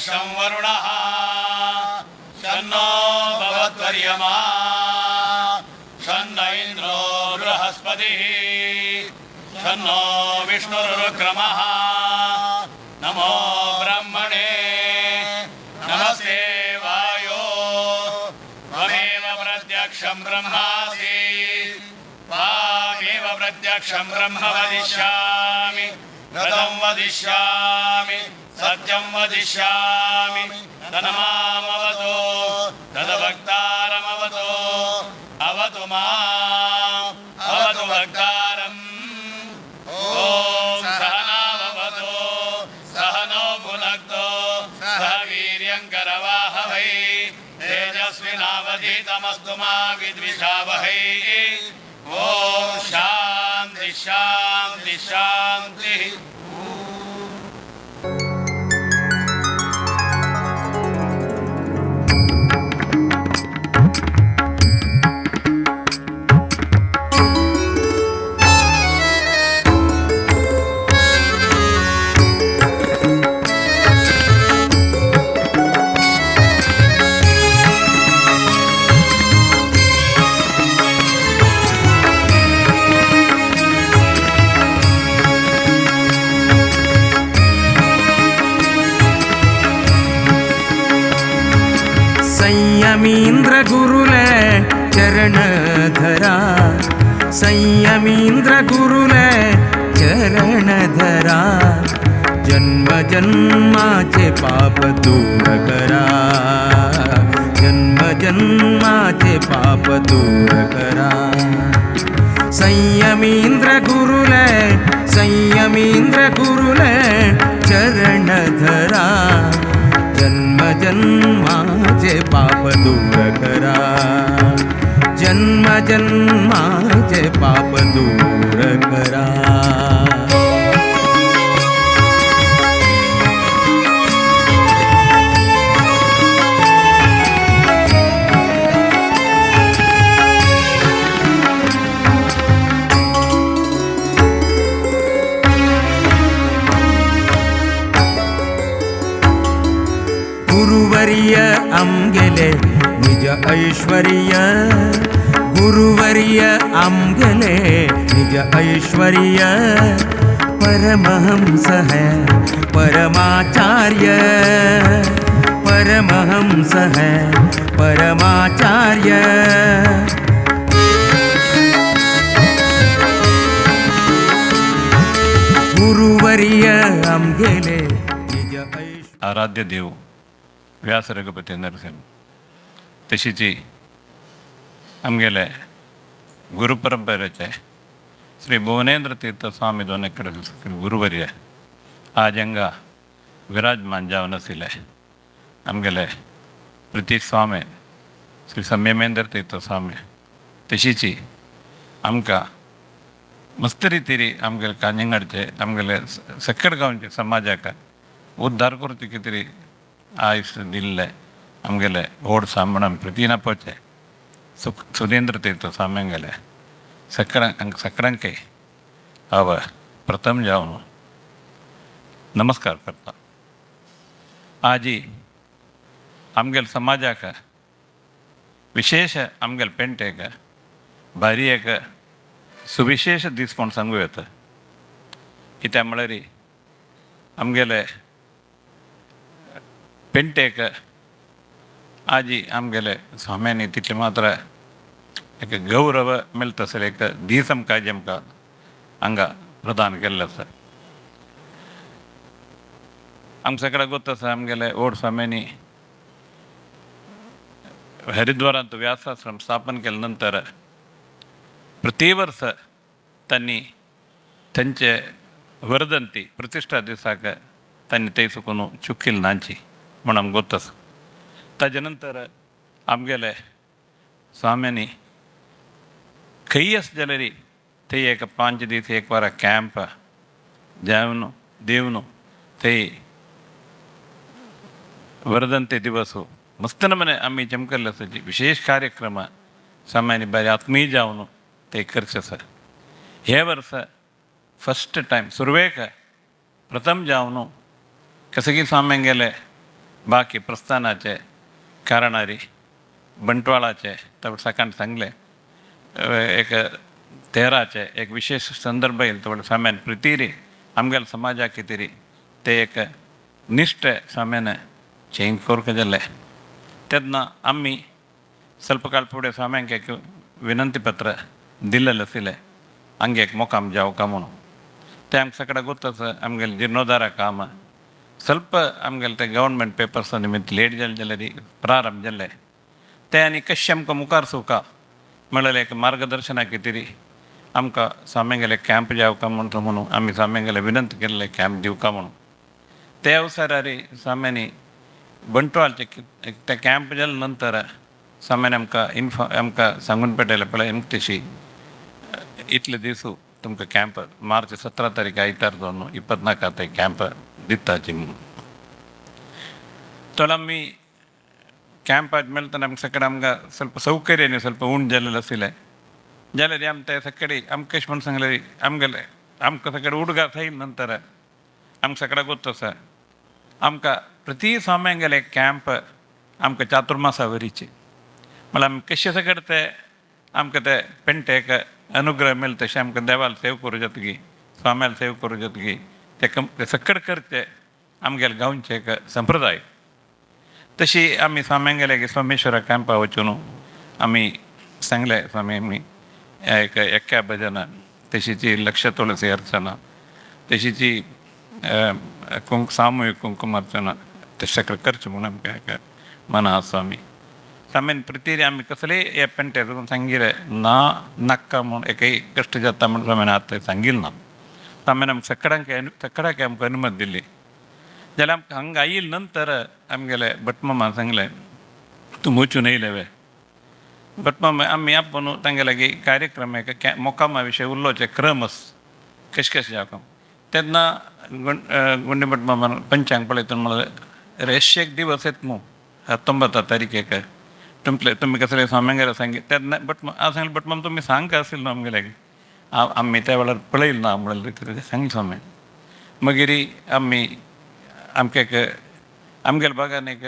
शं वरुणः शन्नो भवत्वर्यमा शन्न इन्द्रो बृहस्पतिः शन्नो विष्णुरुक्रमः नमो ब्रह्मणे नमस्ते वायो त्वमेव प्रत्यक्षं ब्रह्मासि त्वामेव प्रत्यक्षं ब्रह्म वदिष्यामि रतं वदिष्यामि सत्यं वदिष्यामि तन्मामवतु तद्भक्तारमवतु अवतु माम् अवतु भक्तारम् ॐ सहनाववतु सहनो भुनक्तु सह वीर्यङ्करवाहवै तेजस्विनावधीतमस्तु मा विद्विषावहै ॐ शान्ति शान्ति शान्तिः. संयमींद्र गुरुले चरणधरा संयमींद्र गुरुले चरणधरा जन्म जन्माचे पाप दूर करा जन्म जन्माचे पाप दूर करा संयमींद्र गुरुले चरणधरा जन्म जन्माचे पाप दूर करा जन्म जन्माचे पाप दूर करा. गुरुवर्य आमगेले निज ऐश्वर्य गुरुवर्य आमगेले निज ऐश्वर्य परमहंस है परमाचार्य परमहंस है परमाचार्य गुरुवर्य आमगेले निज ऐश्वर्य. आराध्य देव व्यास रघुपती नरसिंह तशीची आमगेले गुरुपरंपरेचे श्री भुवनेंद्र तीर्थ स्वामी दोनेकडे गुरुवर्य आज हांगा विराजमान जावन आशिल्ले आमगेले प्रतीक स्वामी श्री संयमेंद्र तीर्थ स्वामी तशीची आमकां मस्त रितीरी आमगेले कांजंगाडचे आमगेले सकड गांवचे समाजाक उद्धार करचे कितें तरी आयुष्य दिल्ले आमगेले ओड सामण प्रतीना पोचे सुधींद्र तीर्थ स्वाम्यांगेले सकडांके हांव प्रथम जावन नमस्कार करता. आजी आमगेले समाजाक विशेष आमगेले पेंटेक भारी एक सुविशेष दीस म्हूण सांगूं येता. कित्याक म्हळ्यार आमगेले पेंटेक आजी आमगेले स्वाम्यांनी तितले मात्र एक गौरव मेळटा सर एक दीस आमकां आजी आमकां हांगा प्रदान केल्लो आसा. आमकां सगळ्यांक गोत आसा आमगेले ओड स्वाम्यांनी हरिद्वारांत व्यासाश्रम स्थापन केले नंतर प्रति वर्ष त्यांनी त्यांचे वर्धंती प्रतिष्ठा दिसाक त्यांनी ते सुकून चुकिल नाची म्हण आमकां गोत आसा. ताजे नंतर आमगेले स्वाम्यांनी खंय आसा जाल्यार थंय एक 5 दीस एक वरां कॅम्प जावन देवन थंय वर्धंती दिवस मस्त नमूने आमी जमकल्ले आसा. विशेष कार्यक्रम स्वाम्यांनी बरे आत्मीय जावन ते करचे आसा. हे वर्स फस्ट टायम सुरवेक प्रथम जावन कसगी स्वाम्यांगेले बाकी प्रस्थानाचे कारणारी बंटवाळाचे तर सकाळ सांगले एक तेराचे एक विशेष संदर्भ येईल थोडं साम्यान प्रितीरी आमगेल समाजा कितीरी ते एक निष्ठ साम्यान चेंज करूक जाल्ले तेन्ना आम्ही ಸ್ವಲ್ಪ काळ पुढे स्वाम्यांक एक विनंती पत्र दिल्लेलं आसलें हांगा एक मोकाम जावका म्हणून ते आमकां सगळ्याक गोतच आमगेलें जिर्णोद्धारा काम ಸ್ವಲ್ಪ आमगेलें ते गव्हर्मेंट पेपर्स निमित्त लेट जालें जाल्यार प्रारंभ जाल्ले ते आनी कशें आमकां मुखार सुका म्हळ्यार एक मार्गदर्शना खातीर आमकां स्वाम्यांगेले कॅम्प जावका म्हणून आमी स्वाम्यांगेले विनंती केल्ले कॅम्प दिवका म्हणून ते अवसरार स्वाम्यांनी बंटवाळचे ते कॅम्प जाले नंतर स्वाम्यान आमकां सांगून पेटयलें पळय तशी इतले दीस तुमकां कॅम्प मार्च 17 तारीख आयतार दोन 24 कॅम्प दिताची म्हणून तर आमी कॅम्प ಆದ್ಮೇಲೆ ನಮ್ಗೆ ಸಕಡೆ ಆಮ್ಗೆ ಸ್ವಲ್ಪ ಸೌಕರ್ಯನೇ ಸ್ವಲ್ಪ ಉಂಡು ಆಸಿಲ್ಲ ಜಾಲರಿ ಆಮ್ ते सकडे आमकां कशें म्हणून सांगलें आमकां सकडे उडगार थंय नंतर आमकां सगळ्याक गोत्तो सर आमकां प्रती स्वाम्यांगेले कॅम्प आमकां चातुर्मासा वरीचे म्हळ्यार आमी कशें सगळे ते आमकां ते पेंटेक अनुग्रह मेळ्ळे तशें आमकां देवाल सेव करूं जातकी स्वाम्याल सेव करूं जातकी ते सकड करचे आमगेले गांवचे एक संप्रदाय तशी आमी स्वाम्यांगेले सोमेश्वरा कॅम्पा वचून आमी सांगले स्वामी आमी एक एक्या भजना तशीची लक्ष तुळसी अर्चना तशीची सामुहीक कुंकुमार्चना ते सगळें करचें म्हणून आमकां एक मना स्वामी स्वामीन प्रती आमी कसलेय हे पेंटे सांगिल्ले ना नाका म्हणून एकय कश्ट जाता म्हणून स्वामीन आतां सांगिल्लें ना स्वामीन आमकां सकाळाक आमकां अनुमती दिली जाल्यार आमकां हांगा आयिल्ले नंतर आमगेले भटमामा सांगलें तूं वचून येयले भटमामा आमी आपूण तांगे लागीं कार्यक्रम एक मोकामा विशय उरलोचे क्रमस कशें कशें जावं तेन्ना गुंडे भटमामान पंचांग पळयतून म्हळ्यार अशे एक दिवस येत न्हू 19 तारीखेक तुमी कसले स्वाम्यांगेले सांगी तेन्ना हांव सांगलें भटमामा तुमी सांगता आसलें न्हू आमगे लागीं आमी त्या वेळार पळयलें ना म्हळ्यार सांगलें स्वामी मागीर आमी आमकां एक आमगेले भागान एक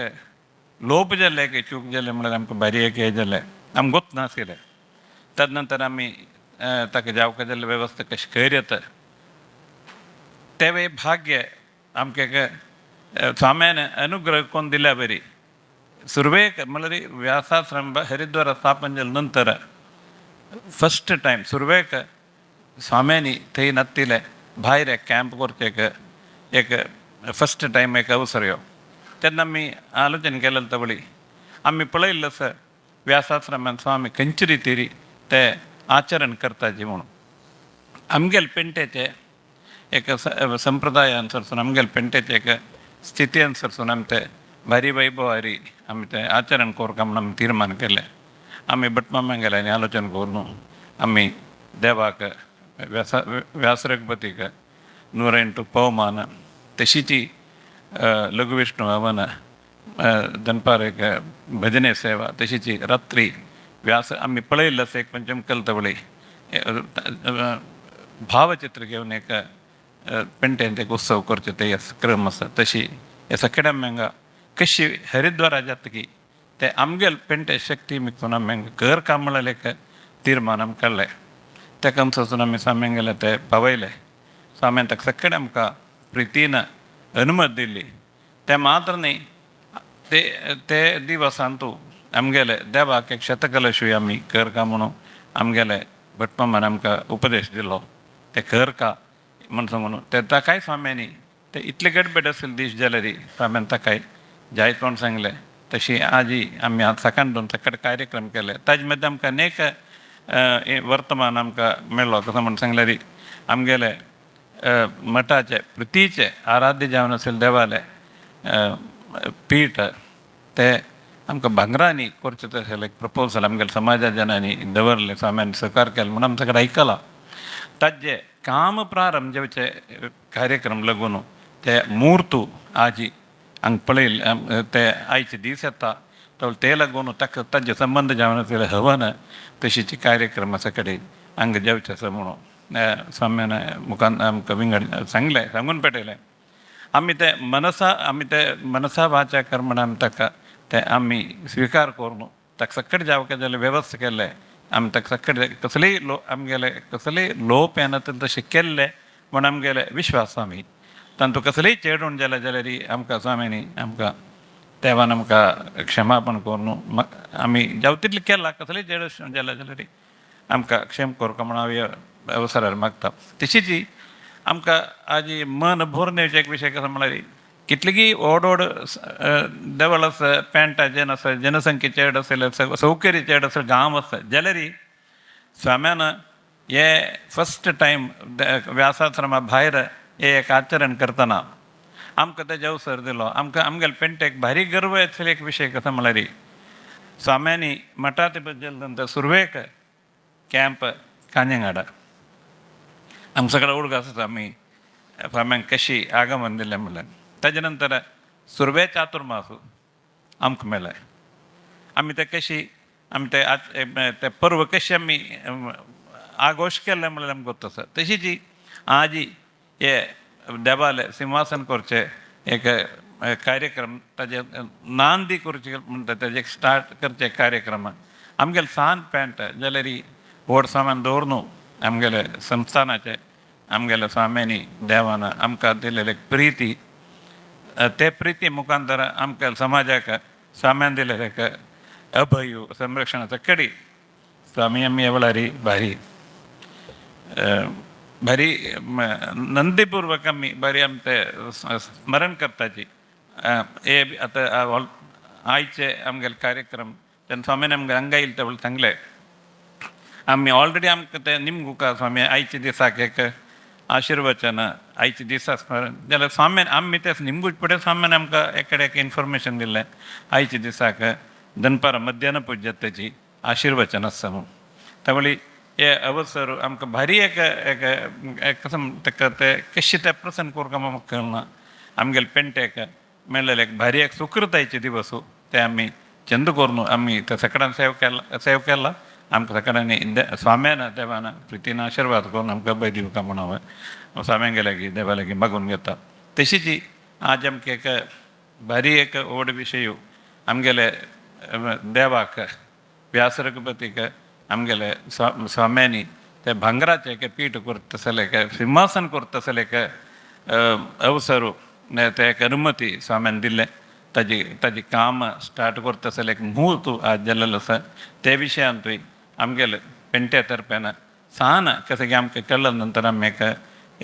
लोप जाल्ले एक चूक जाल्ले म्हळ्यार आमकां भारी एक हें जालें आमकां गोत नासलें ताजे नंतर आमी ताका जावका जाल्ले वेवस्था कशी खंय येता ते वेळी भाग्य आमकां एक स्वाम्यान अनुग्रह कोण दिल्या बरी सुरवेक म्हळ्यार व्यासाश्रम हरिद्वार स्थापन जाले नंतर फस्ट टायम सुरवेक स्वाम्यांनी थंय नत्तिले भायर एक कॅम्प करचे एक फस्ट टायम एक अवसर यो तेन्ना आमी आलोचन केलें तवळी आमी पळयल्लें आसा व्यासाश्रमान स्वामी खंयचे रितीरी ते आचरण करताचे म्हणून आमगेले पेंटेचे एक संप्रदाय अनुसरून आमगेले पेंटेचे एक स्थिती अनुसरून आमी ते भारी वैभवारी आमी ते आचरण करता म्हणून आमी तीर्मान केलें आमी भटमामांगेल्यांनी आलोचन करून आमी देवाक व्यासरगपतीक 108 पवमान तशीची लघु विष्णू हवन दनपार एक भजने सेवा तशीची रात्री व्यास आमी पळयल्लें आसा एक पंचमकल तवळी भावचित्र घेवन एक पेंटेंत एक उत्सव करचे ते क्रम आसा तशी हे सगळ्या हांगा कशी हरिद्वारा जातकी ते आमगेले पेंटे शक्ती मिळून आमी घर काम म्हळ्यार एक तीर्मान आमी काडलें तेका अनुसरून आमी स्वाम्यांगेले ते पावयले स्वाम्यान ताका सगळें आमकां प्रितीन अनुमती दिल्ली ते मात्र न्ही ते दिवसांतू आमगेले देवाक एक शतकलशी आमी करका म्हणून आमगेले भटमामान आमकां उपदेश दिलो ते करका म्हणून ते ताकाय स्वाम्यांनी ते इतले गडबड आसले दीस जाल्यार स्वाम्यान ताकाय जायत म्हूण सांगलें तशी आजी आमी आतां सकाळ दोन सकाळ कार्यक्रम केले ताजे मध्य आमकां अनेक वर्तमान आमकां मेळ्ळो कसो म्हूण सांगल्यार आमगेले मठाचे प्रतीचे आराध्य जावन आसले देवाले पीठ ते आमकां भांगरांनी करचें तशें एक प्रपोजल आमगेल्या समाजा जनांनी दवरलें स्वाम्यान सहकार केलो म्हणून आमी सगळें आयकलां ताजे काम प्रारंभ जावचे कार्यक्रम लागून ते मुहूर्त आजी हांगा पळयले ते आयचे दीस येता ते लागून ताका ताजे संबंद जावन आसलेले हवन तशीचे कार्यक्रम आसा कडेन हांगा जावचे आसा म्हणून स्वाम्यान मुखान आमकां विंगड सांगून पेटयलें आम्ही ते मनसा वाचा कर्मणा आमी ताका ते आमी स्विकार करून ताका सक्कट जावं जाल्यार वेवस्था केल्ले आमी ताका सक्कट कसलेय आमगेले कसलेय लोप येना तशें केल्ले म्हण आमगेले विश्वास आमी तांतू कसलेय चेडून जाल्यार आमकां स्वामीनी आमकां देवान आमकां क्षमापण करून आमी जावं तितलें केलां कसलेय चेड जाल्यार आमकां क्षेम करूं म्हणून हांव ह्या अवसरार मागता तशीच आमकां आज मन भरून येवचे एक विशय कसो म्हळ्यार कितलींय व्हड देवळ आसा पेंटाचें आसा जनसंख्या चेड आसले सौकर्य चेड आसा गांव आसा जाल्यार स्वाम्यान हे फस्ट टायम व्यासाश्रमा भायर हे एक आचरण करतना आमकां तेजे अवसर दिलो आमकां आमगेले पेंटेक भारी गर्व येतलो एक विशय कसो म्हळ्यार स्वाम्यांनी मठात बद्दल नंतर सुरवेक कॅम्प कांजंगाडा आमकां सगळ्या उडगां आसा आमी स्वाम्यांक कशी आगमन दिलें म्हणल्यार तेजे नंतर सुरवे चातुर्मास आमकां मेळ्ळे आमी ते कशी आमी ते पर्व कशें आमी आगोश केल्ले म्हणल्यार आमकां गोत आसा तशीच आज हे देवाले सिंहासन करचे एक कार्यक्रम ताजे नांदी करचे म्हणटा तेजे स्टार्ट करचे कार्यक्रम आमगेले सान पेंट जाल्यार व्हड सामान दवरून आमगेले संस्थानाचे आमगेले स्वाम्यांनी देवान आमकां दिलेले प्रिती ते प्रिती मुखांतर आमकां समाजाक स्वाम्यान दिलेले अभय संरक्षणाचा कडी स्वामी आमी वेळार भारी नंदीपूर्वक आमी बरी आमी ते स्मरण करताची हे आतां आयचे आमगेले कार्यक्रम तेन्ना स्वामीन आमकां हांगा येयले ते सांगले आमी ऑलरेडी आमकां ते निमगुका स्वामी आयच्या दिसाक एक आशिर्वचन आयच्या दिसा स्मरण जाल्यार स्वाम्यान आमी ते निमगूच फुडें स्वाम्यान आमकां एकडे एक इन्फॉर्मेशन दिल्लें आयच्या दिसाक दनपार मध्यान पुज्यतेची आशिर्वचन आसा म्हणून त्यावेळी हे अवसर आमकां भारी एक कसो ताका ते कशें ते प्रसन्न करूंक म्हाका कळना आमगेले पेंटेक मेळलेले एक भारी एक सुकृतायेचे दिवस ते आमी चंद करून आमी ते सगळ्यांक सेव केला आमकां सगळ्यांनी स्वाम्यान देवान प्रितीन आशिर्वाद करून आमकां अभय दिवका म्हणून हांव स्वाम्यांक गेले की देवा लागीं मागून घेता तशीच आज आमकां एक भारी एक व्हड विशय आमगेले देवाक व्यास रघुपतीक आमगेले स्वाम्यांनी ते भांगराचे एक पीठ करता आसले एक सिंहासन करता आसले एक अवसर ते एक अनुमती स्वाम्यान दिल्लें ताजी काम स्टार्ट करता आसले एक मुहूर्त आज जाल्लेलो आसा ते विशयांतूय आमगेले पेंटे तर्फेन सान कशें की आमकां कळ्ळा नंतर आमी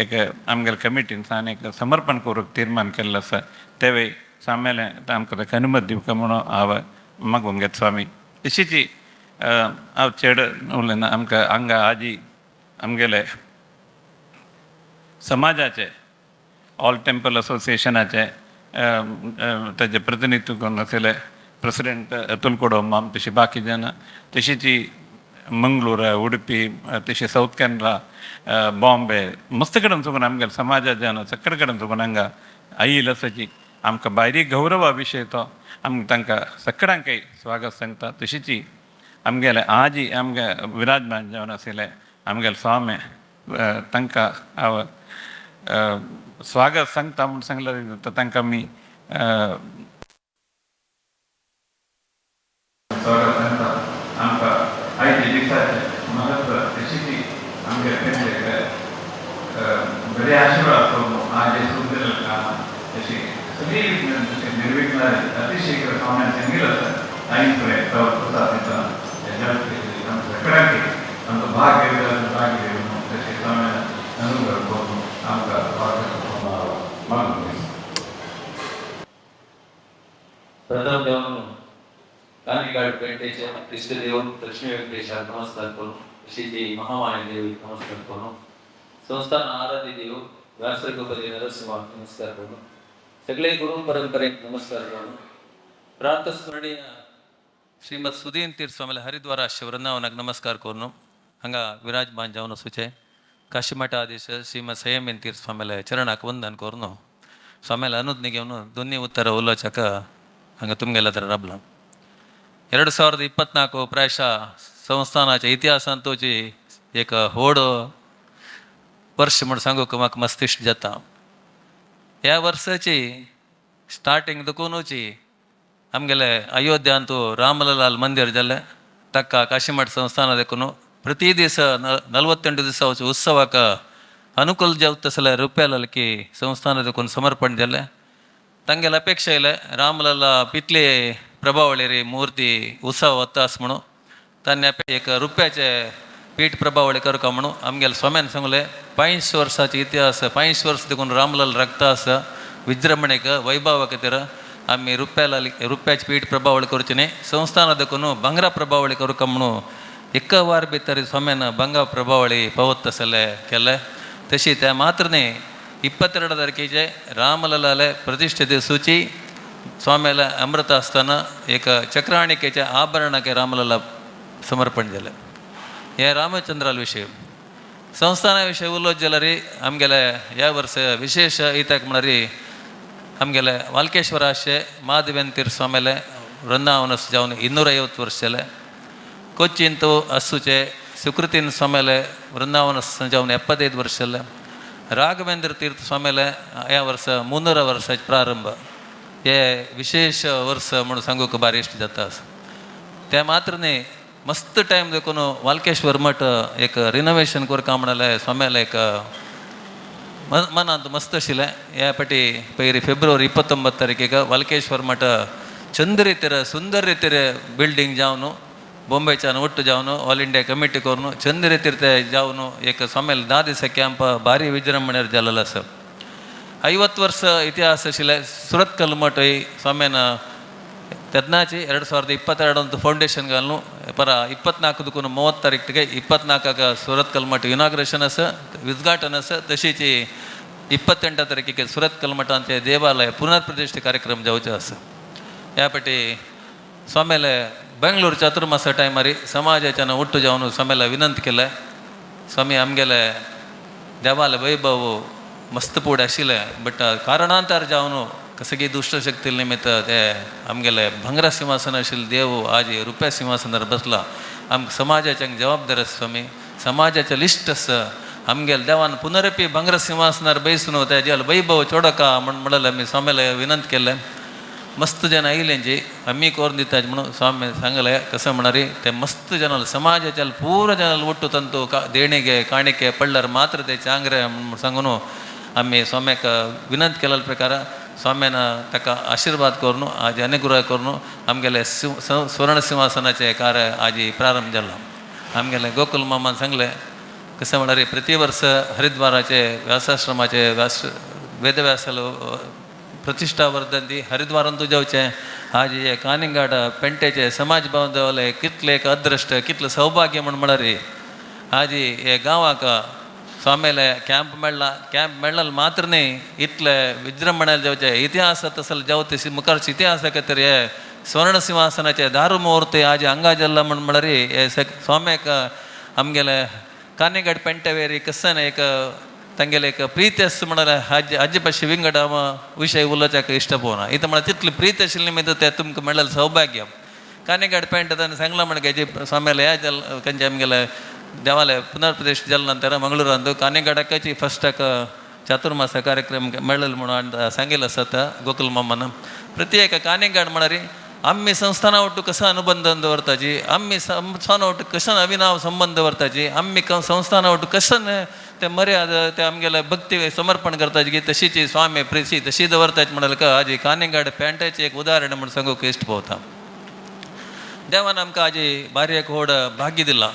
एक आमगेले कमिटीन सान एक समर्पण करूंक तीर्मान केल्लो आसा ते वेळी स्वाम्यान आमकां ताका अनुमती दिवका म्हणून हांव मागूंक घेता स्वामी तशीच हांव चेड उलयना आमकां हांगा आजी आमगेले समाजाचे ऑल टेंपल असोसिएशनाचे ताजे प्रतिनिधित्व करून आसले प्रेसिडेंट अतुल कोडम तशी बाकी जाणां तशीच मंगळूर उडपी तशी साऊथ केनरा बॉम्बे मस्त कडेन चुकून आमगेले समाजा जाणां सगळे कडेन चुकून हांगा आयिल्लो आसाची आमकां भायरी गौरवा विशय तो आमी तांकां सगळ्यांकय स्वागत सांगता तशीच आमगेले आजी आमगे विराजमान जावन आशिल्ले आमगेले स्वामी तांकां हांव स्वागत सांगता म्हूण सांगल्यार तांकां आमी स्वागत सांगता आमकां आयच्या दिसाचें म्हत्व तशीच आमगे बरे आशिर्वाद करून आज सुरू कामां तशी सगळी निर्विघ्न अतिशय स्वाम्यान सांगिल्लो आसा आनी फुडें प्रसाद दिता सगळ्यांक आमकां भाग घेवन तशें स्वाम्यान अनुग्रह करून आमकां प्रथम देवन कानिकाड पेंटेचे इष्टदेव लक्ष्मी वेंकटेशाक नमस्कार करून तशीच महामाया देवी नमस्कार करून संस्थान आराध्य देव व्यास रघुपती नरसिंहाक नमस्कार करून सगळे गुरु परंपरेक नमस्कार करून प्रात स्मरणीय श्रीमद सुदीन तीर्थ स्वामी हरिद्वार वृंदावनाक नमस्कार करून हांगा विराजमान जावन आसूचे काशी मठाधीश श्रीमद संयमीन तीर्थ स्वामीले चरणाक वंदन करून स्वामीला अनुज्ञೆ घेवन दोन्ही उत्तर उलोवचेक हांगा तुमगेल्या तर राबला 2024 प्रायशः संस्थानाच्या इतिहासांतूची एक व्हड वर्ष म्हण सांगूक म्हाका मस्त इश्ट जाता ह्या वर्साची स्टार्टिंग दुखूनची आमगेले अयोध्या ಅಂತೂ ರಾಮಲಾಲ್ ಮಂದಿರ ಜಲ್ಲೆ ತಕ್ಕ ಕಾಶಿಮಠ ಸಂಸ್ಥಾನ देखून ಪ್ರತಿ ದಿವಸ 48 ದಿವಸ ಉತ್ಸವಕ್ಕೆ ಅನುಕೂಲ ಜವತ್ತಸಲ ರೂಪಾಯಲಕ್ಕೆ ಸಂಸ್ಥಾನ देखून ಸಮರ್ಪಣೆ ಜಲ್ಲೆ ತಂಗೆಲ್ಲ ಅಪೇಕ್ಷೆ ಇಲ್ಲ ರಾಮಲಲ್ಲ पितले प्रभावळी रे मूर्ती उत्सव वतास म्हणू तान्या एक रुपयाचे पीठ प्रभावळी करका म्हणू आमगेले स्वाम्यान सांगले 5 वर्साचे इतिहास 5 वर्स देखून रामलाल रक्तास विजृंभणेक वैभवक तिर आम्ही रुपयाची पीठ प्रभावळी करचीने संस्थान देखून भंगरा प्रभावळी करका म्हणू एका वार भितर स्वाम्यान भंगा प्रभावळी पवत्तसले केले तशी त्या मात्रने 22 तारखेचे रामललाले प्रतिष्ठित सूची स्वाम्याला अमृत असताना एक चक्राणिकेच्या आभरणाके रामलाला समर्पण झालं. हे रामचंद्राल विषय संस्थानाविषयी उल्लेख झाला रे आमगेले या वर्ष विशेष इतक म्हणरी आमगेले वाल्केश्वराशे माधवेंतीर स्वाम्याले वृंदावनस जाऊन 250 वर्ष झाले. कोच्चिंतू अस्सूचे सुकृतीन स्वाम्याले वृंदावनस जाऊन 75 वर्ष झाले. राघवेंद्र तीर्थ स्वाम्याले या वर्ष 300 वर्षाचे प्रारंभ हे विशेष वर्ष म्हणून सांगूक भारी इष्ट जाता. त्या मात्रने मस्त टाईम देखून वाल्केश्वर मठ एक रिनोवेशन करका म्हणले स्वाम्याला एक मनात मस्त आशिल्ले. ह्या फाटी पयरी फेब्रुवारी 29 तारखेक वाल्केश्वर मठ चंद रितीर सुंदर रितीर बिल्डिंग जावन बॉम्बेच्यान ಒಟ್ಟು जावन ऑल इंडिया कमिटी करून चंद रितीर ते जावन एक स्वाम्याला 10 दिसा कॅम्प भारी विजृंभणेर जाल्लो आसा. 50 वर्ष इतिहास आशिल्ले सुरतकल मठ ही स्वाम्यान तेदनाची 2022 ಫೌಂಡೇಶನ್ घालून पर 24 देखून 30 तारखेक 24 सुरतकल मठ इनॉग्रेशन आसा उद्घाटन आसा. तशीच 28 तारखेक सुरतकल मठांचे देवालय पुनर्प्रतिष्ठे कार्यक्रम जावचे आसा. ह्या फाटी स्वाम्याले बेंगळूर चातुर्मास टायमारी समाजाच्यान ಒಟ್ಟು जावन स्वाम्याला विनंती केले स्वामी आमगेले देवालय वैभव मस्त पूड आशिल्ले बट कारणांतर जावन सगळी दुष्टशक्ती निमित्त ते आमगेले भंगरा सिंहासन आशिल्ले देव आज रुपया सिंहासनार बसला. आमकां समाजाचे जबाबदार आसा स्वामी समाजाचे लिस्ट आसा आमगेले देवान पुनरपी भंगरा सिंहासनार बैसून तेजे वैभव चोडका म्हणले आमी स्वाम्याला विनंती केले. मस्त जन आयिल्लेंची आमी करून दितात म्हणून स्वामी सांगले कसं म्हणणारी ते मस्त जनाल समाजाच्या पूर्ण जनाल ಒಟ್ಟು ತಂತು देणगे काणिके पडल्यार मात्र ते चांगरे सांगून आम्ही स्वाम्याक विनंती केल्या प्रकार स्वाम्यान ताका आशीर्वाद करून आज अनुग्रह करून आमगेले स्वर्ण सिंहासनाचे कार्य आज प्रारंभ झाला. आमगेले गोकुल मामान सांगले कसं म्हणणारी प्रति वर्ष हरिद्वाराचे व्यासाश्रमाचे वेदव्यासाला प्रतिष्ठा वर्धंती हरिद्वारांतू जावचे आज हे कानिंगाड पेंटेचे समाज बांधवले कितले एक अदृष्ट कितले सौभाग्य म्हणणारी आज हे गांवाक स्वाम्याला कॅम्प मेळ्ळा मात्र नाही इतले विजृंभणाला जावचे इतिहासात असल जावते मुखारचे इतिहास खातीर हे स्वर्ण सिंहासनाचे दारू मुहूर्त आज हांगा जाल्ला म्हणणारी हे स्वाम्याक आमगेले कानिंगाड पेंटेवेरी कसन एक ತಂಗೆಲೆ एक ಪ್ರೀತಿ ಅಷ್ಟು ಮಾಡಲ್ಲ ಅಜ್ಜಿ ಪಕ್ಷಿ ವಿಂಗಡ ವಿಷಯ ಉಲ್ಲಚಾಕ ಇಷ್ಟ ಪೋನ ಈತ ಮಾಡ ತಿತ್ಲಿ ಪ್ರೀತಿ ಅಷ್ಟು ನಿಮಿತ್ತ ತುಮಕ ಮೆಳಲ್ ಸೌಭಾಗ್ಯ ಕಾನೆಗಾಡ್ ಪೇಂಟ್ ಅದನ್ನು ಸಂಗ್ಲ ಮಣಗೆ ಅಜ್ಜಿ ಸ್ವಾಮ್ಯಾಲ ಯಾ ಜಲ್ ಕಂಜಿ ಆಮ್ಗೆಲ್ಲ ದೇವಾಲಯ ಪುನರ್ಪ್ರತಿಷ್ಠೆ ಜಲ್ ನಂತರ ಮಂಗಳೂರು ಅಂದು ಕಾನೆಗಾಡಕ್ಕಿ ಫಸ್ಟಾಕ ಚಾತುರ್ಮಾಸ ಕಾರ್ಯಕ್ರಮ ಮೆಳಲ್ ಮಾಡ ಅಂತ ಸಂಗಿಲ್ಲ ಸತ ಗೋಕುಲ್ ಮಮ್ಮನ ಪ್ರತ್ಯೇಕ ಕಾನೆಗಾಡ್ ಮಾಡರಿ आम्ही संस्थाना ಒಟ್ಟು कसा अनुबंध वर्ताची आम्ही संस्थाना ಒಟ್ಟು कसन अविनाव संबंध वर्ताची आम्ही संस्थाना ಒಟ್ಟು कसन ते मर्यादा ते आमगेला भक्ती समर्पण करताची की तशीची स्वामी प्रेसी तशी दवरताची म्हणाल का आज कानेगाड पॅन्टाचे एक उदाहरण म्हणून सांगूक इष्ट पोवता. देवान आमकां आज भारी एक व्हड भाग्य दिला.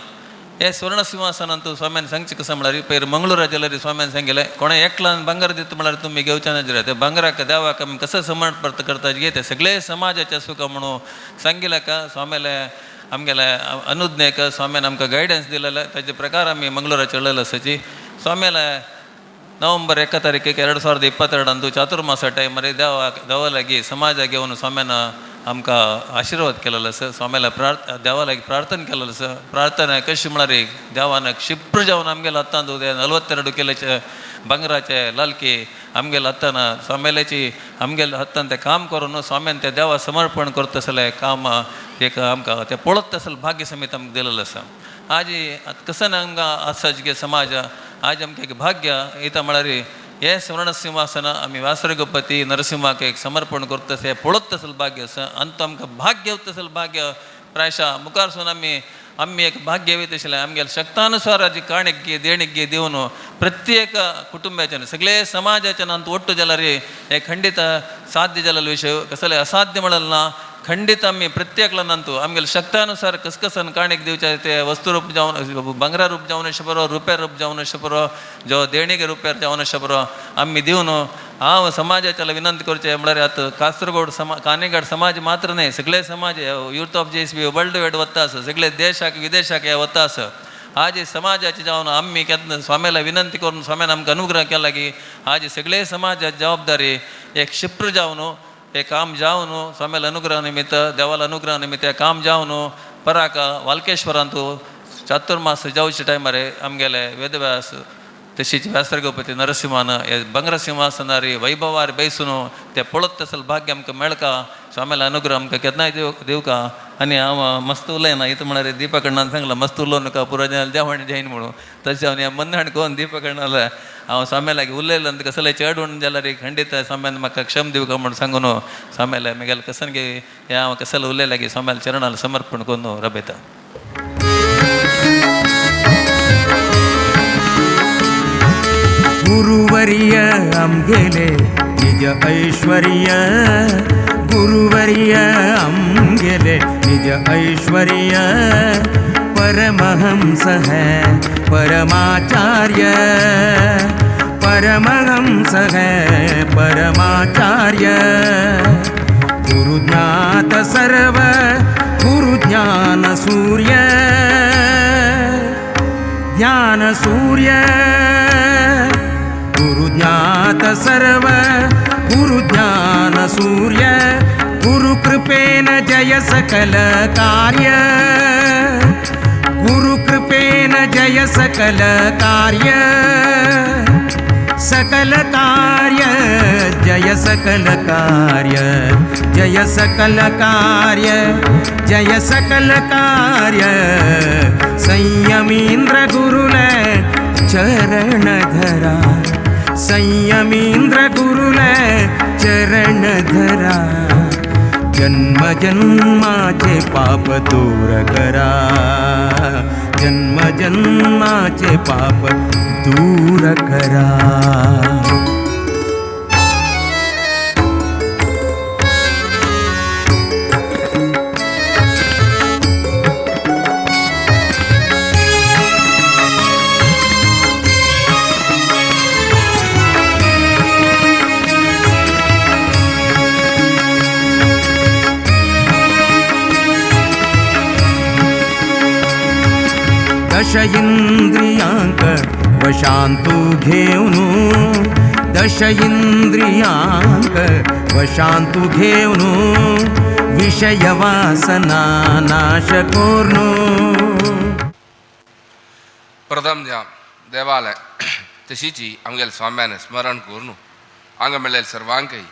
हे स्वर्ण सिंहासन ಅಂತೂ ಸ್ವಾಮ್ಯಾನ್ सांगचे कसं म्हणारी पयर मंगळूरा जाल्यार स्वाम्यान सांगले कोणा एकल्यान भांगर दिता म्हळ्यार तुमी घेवचें ना ते भांगराक देवाक आमी कसं समर्पण करताचे गे ते सगळे समाजाचे सुख म्हणून सांगिल्ले का स्वाम्याले आमगेले अनुज्ञेक स्वाम्यान आमकां गायडन्स दिलेले ताजे प्रकार आमी मंगळूरा चळलेले आसाची. स्वाम्याला नोव्हेंबर 1 तारखेक 2022 अंतू चातुर्मासा टायमार देवालागी समाजा घेवन स्वाम्यान आमकां आशिर्वाद केलेलो आसा. स्वाम्याला देवालागी प्रार्थना केलेलो आसा. प्रार्थना कशी म्हणारी देवान क्षिप्र जावन आमगेल्या हातांत 42 किलोचे भांगराचे लालकी आमगेल्या हातान स्वाम्याची आमगेल्या हातान ते काम करून स्वाम्यान ते देवा समर्पण करता आसले काम एक आमकां ते पळत आसले भाग्य समेत आमकां दिलेलो आसा. आज कसं आमकां आसाच गे समाज आज आमकां एक भाग्य इता म्हळ्यार हे स्वर्ण सिंहासन आम्ही व्यासरगपती नरसिंहाक एक समर्पण करतस हे पळत असेल भाग्य अंत आमकां भाग्य होत असेल भाग्य प्रायशा मुखार सून आम्ही एक भाग्य वयत आशिल्लें आमगेल्या शक्तानुसार हाजी काणीक घे देणीक घे दिवन प्रत्येक कुटुंबाच्यान सगळे समाजाच्यान अंत ಒಟ್ಟು जाल्यार हे खंडित साध्य जालेलो विषय कसले असाध्य म्हणलें ना खंडित आम्ही प्रत्येकलांतू आमगेल्या शक्तानुसार कसकसन काणीक दिवचे ते वस्तू रूप जावन भांगरा रूप जावन अशें बरो रुपया रूप जावन अशें बरो जो देणीगे रुपयार जावन अशें बरो आमी दिवन हांव समाजाच्या विनंती करचें म्हळ्यार आतां कासरगोड कानेगाड समाज मात्र न्हय सगळे समाज youth of JSB world wide वता आसा सगळे देशाक विदेशाक हे वता आसा आज समाजाचे जावन आम्ही केन्ना स्वाम्याला विनंती करून स्वाम्यान आमकां अनुग्रह केला की आज सगळे समाजाची जबाबदारी एक क्षिप्र जावन हे काम जावन स्वाम्याला अनुग्रह निमित्त देवाला अनुग्रह निमित्त हे काम जावन पराक वालकेश्वरांतू चातुर्मास जावचे टायमार आमगेले वेदव्यास तशीच व्यासरगपती नरसिंहान हे बंगर सिंहासनार वैभवार बैसून ते पळत असेल भाग्य आमकां मेळका स्वाम्याला अनुग्रह आमकां केन्नाय दिवका आनी हांव मस्त उलयना इथं म्हळ्यार दिपा कडल्यान सांगलां मस्त उलोव नाका पुरो देवाणी जायन म्हणून तशें हांव मन्नाण कोण दिपा कडल्यान हांव स्वाम्या लागीं उलयलो आनी कसले चड उण जाल्यार खंडीत स्वाम्यान म्हाका क्षम दिवका म्हणून सांगून स्वाम्याला म्हगेले कसन गे हे हांव कसले उलयला की स्वाम्याला चरणाला समर्पण करून रबयता गुरुवर्य आमगेले निज ऐश्वर्य गुरुवर्य आमगेले निज ऐश्वर्य परमहंस है परमाचार्य परमहंस है परमाचार्य गुरुज्ञात सर्व गुरुज्ञान सूर्य ज्ञान सूर्य गुरुज्ञात सर्व गुरुज्ञान सूर्य गुरुकृपेन जय सकल कार्य गुरुकृपेन जय सकल कार्य सकल कार्य जय सकल कार्य जय सकल कार्य जय सकल कार्य संयमींद्र गुरुले चरण धरा संयमींद्र गुरुले चरण धरा जन्म जन्माचे पाप दूर करा जन्म जन्माचे पाप दूर करा दश इंद्रियांक वशांतू घेऊन दश इंद्रियांक वशांतू घेऊन विषय वासना नाश कोर्नो प्रथम ध्यान देवालय तशीची आमगेल स्वाम्याने स्मरण करून हांगा मेळ्ळेल्या सर्वांकय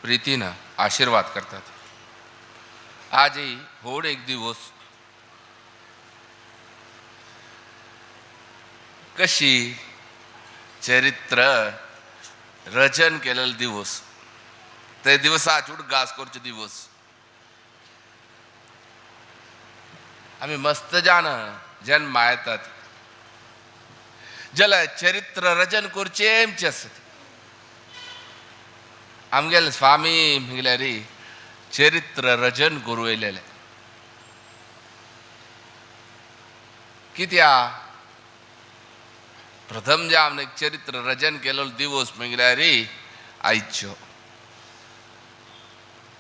प्रितीनं आशीर्वाद करतात आजय होड एक दिवस कशी चरित्र रचन केलेलो दिवस ते दिवसाची उडगास करचे दिवस आम्ही मस्त जाण जन्म येतात जाल्यार चरित्र रचन करचेंच आसता आमगेले स्वामी म्हगेल्यार चरित्र रचन करूं येयलेले कित्या प्रथम जे आमने चरित्र रचन केलेलो दिवस म्हगल्यार आयच्यो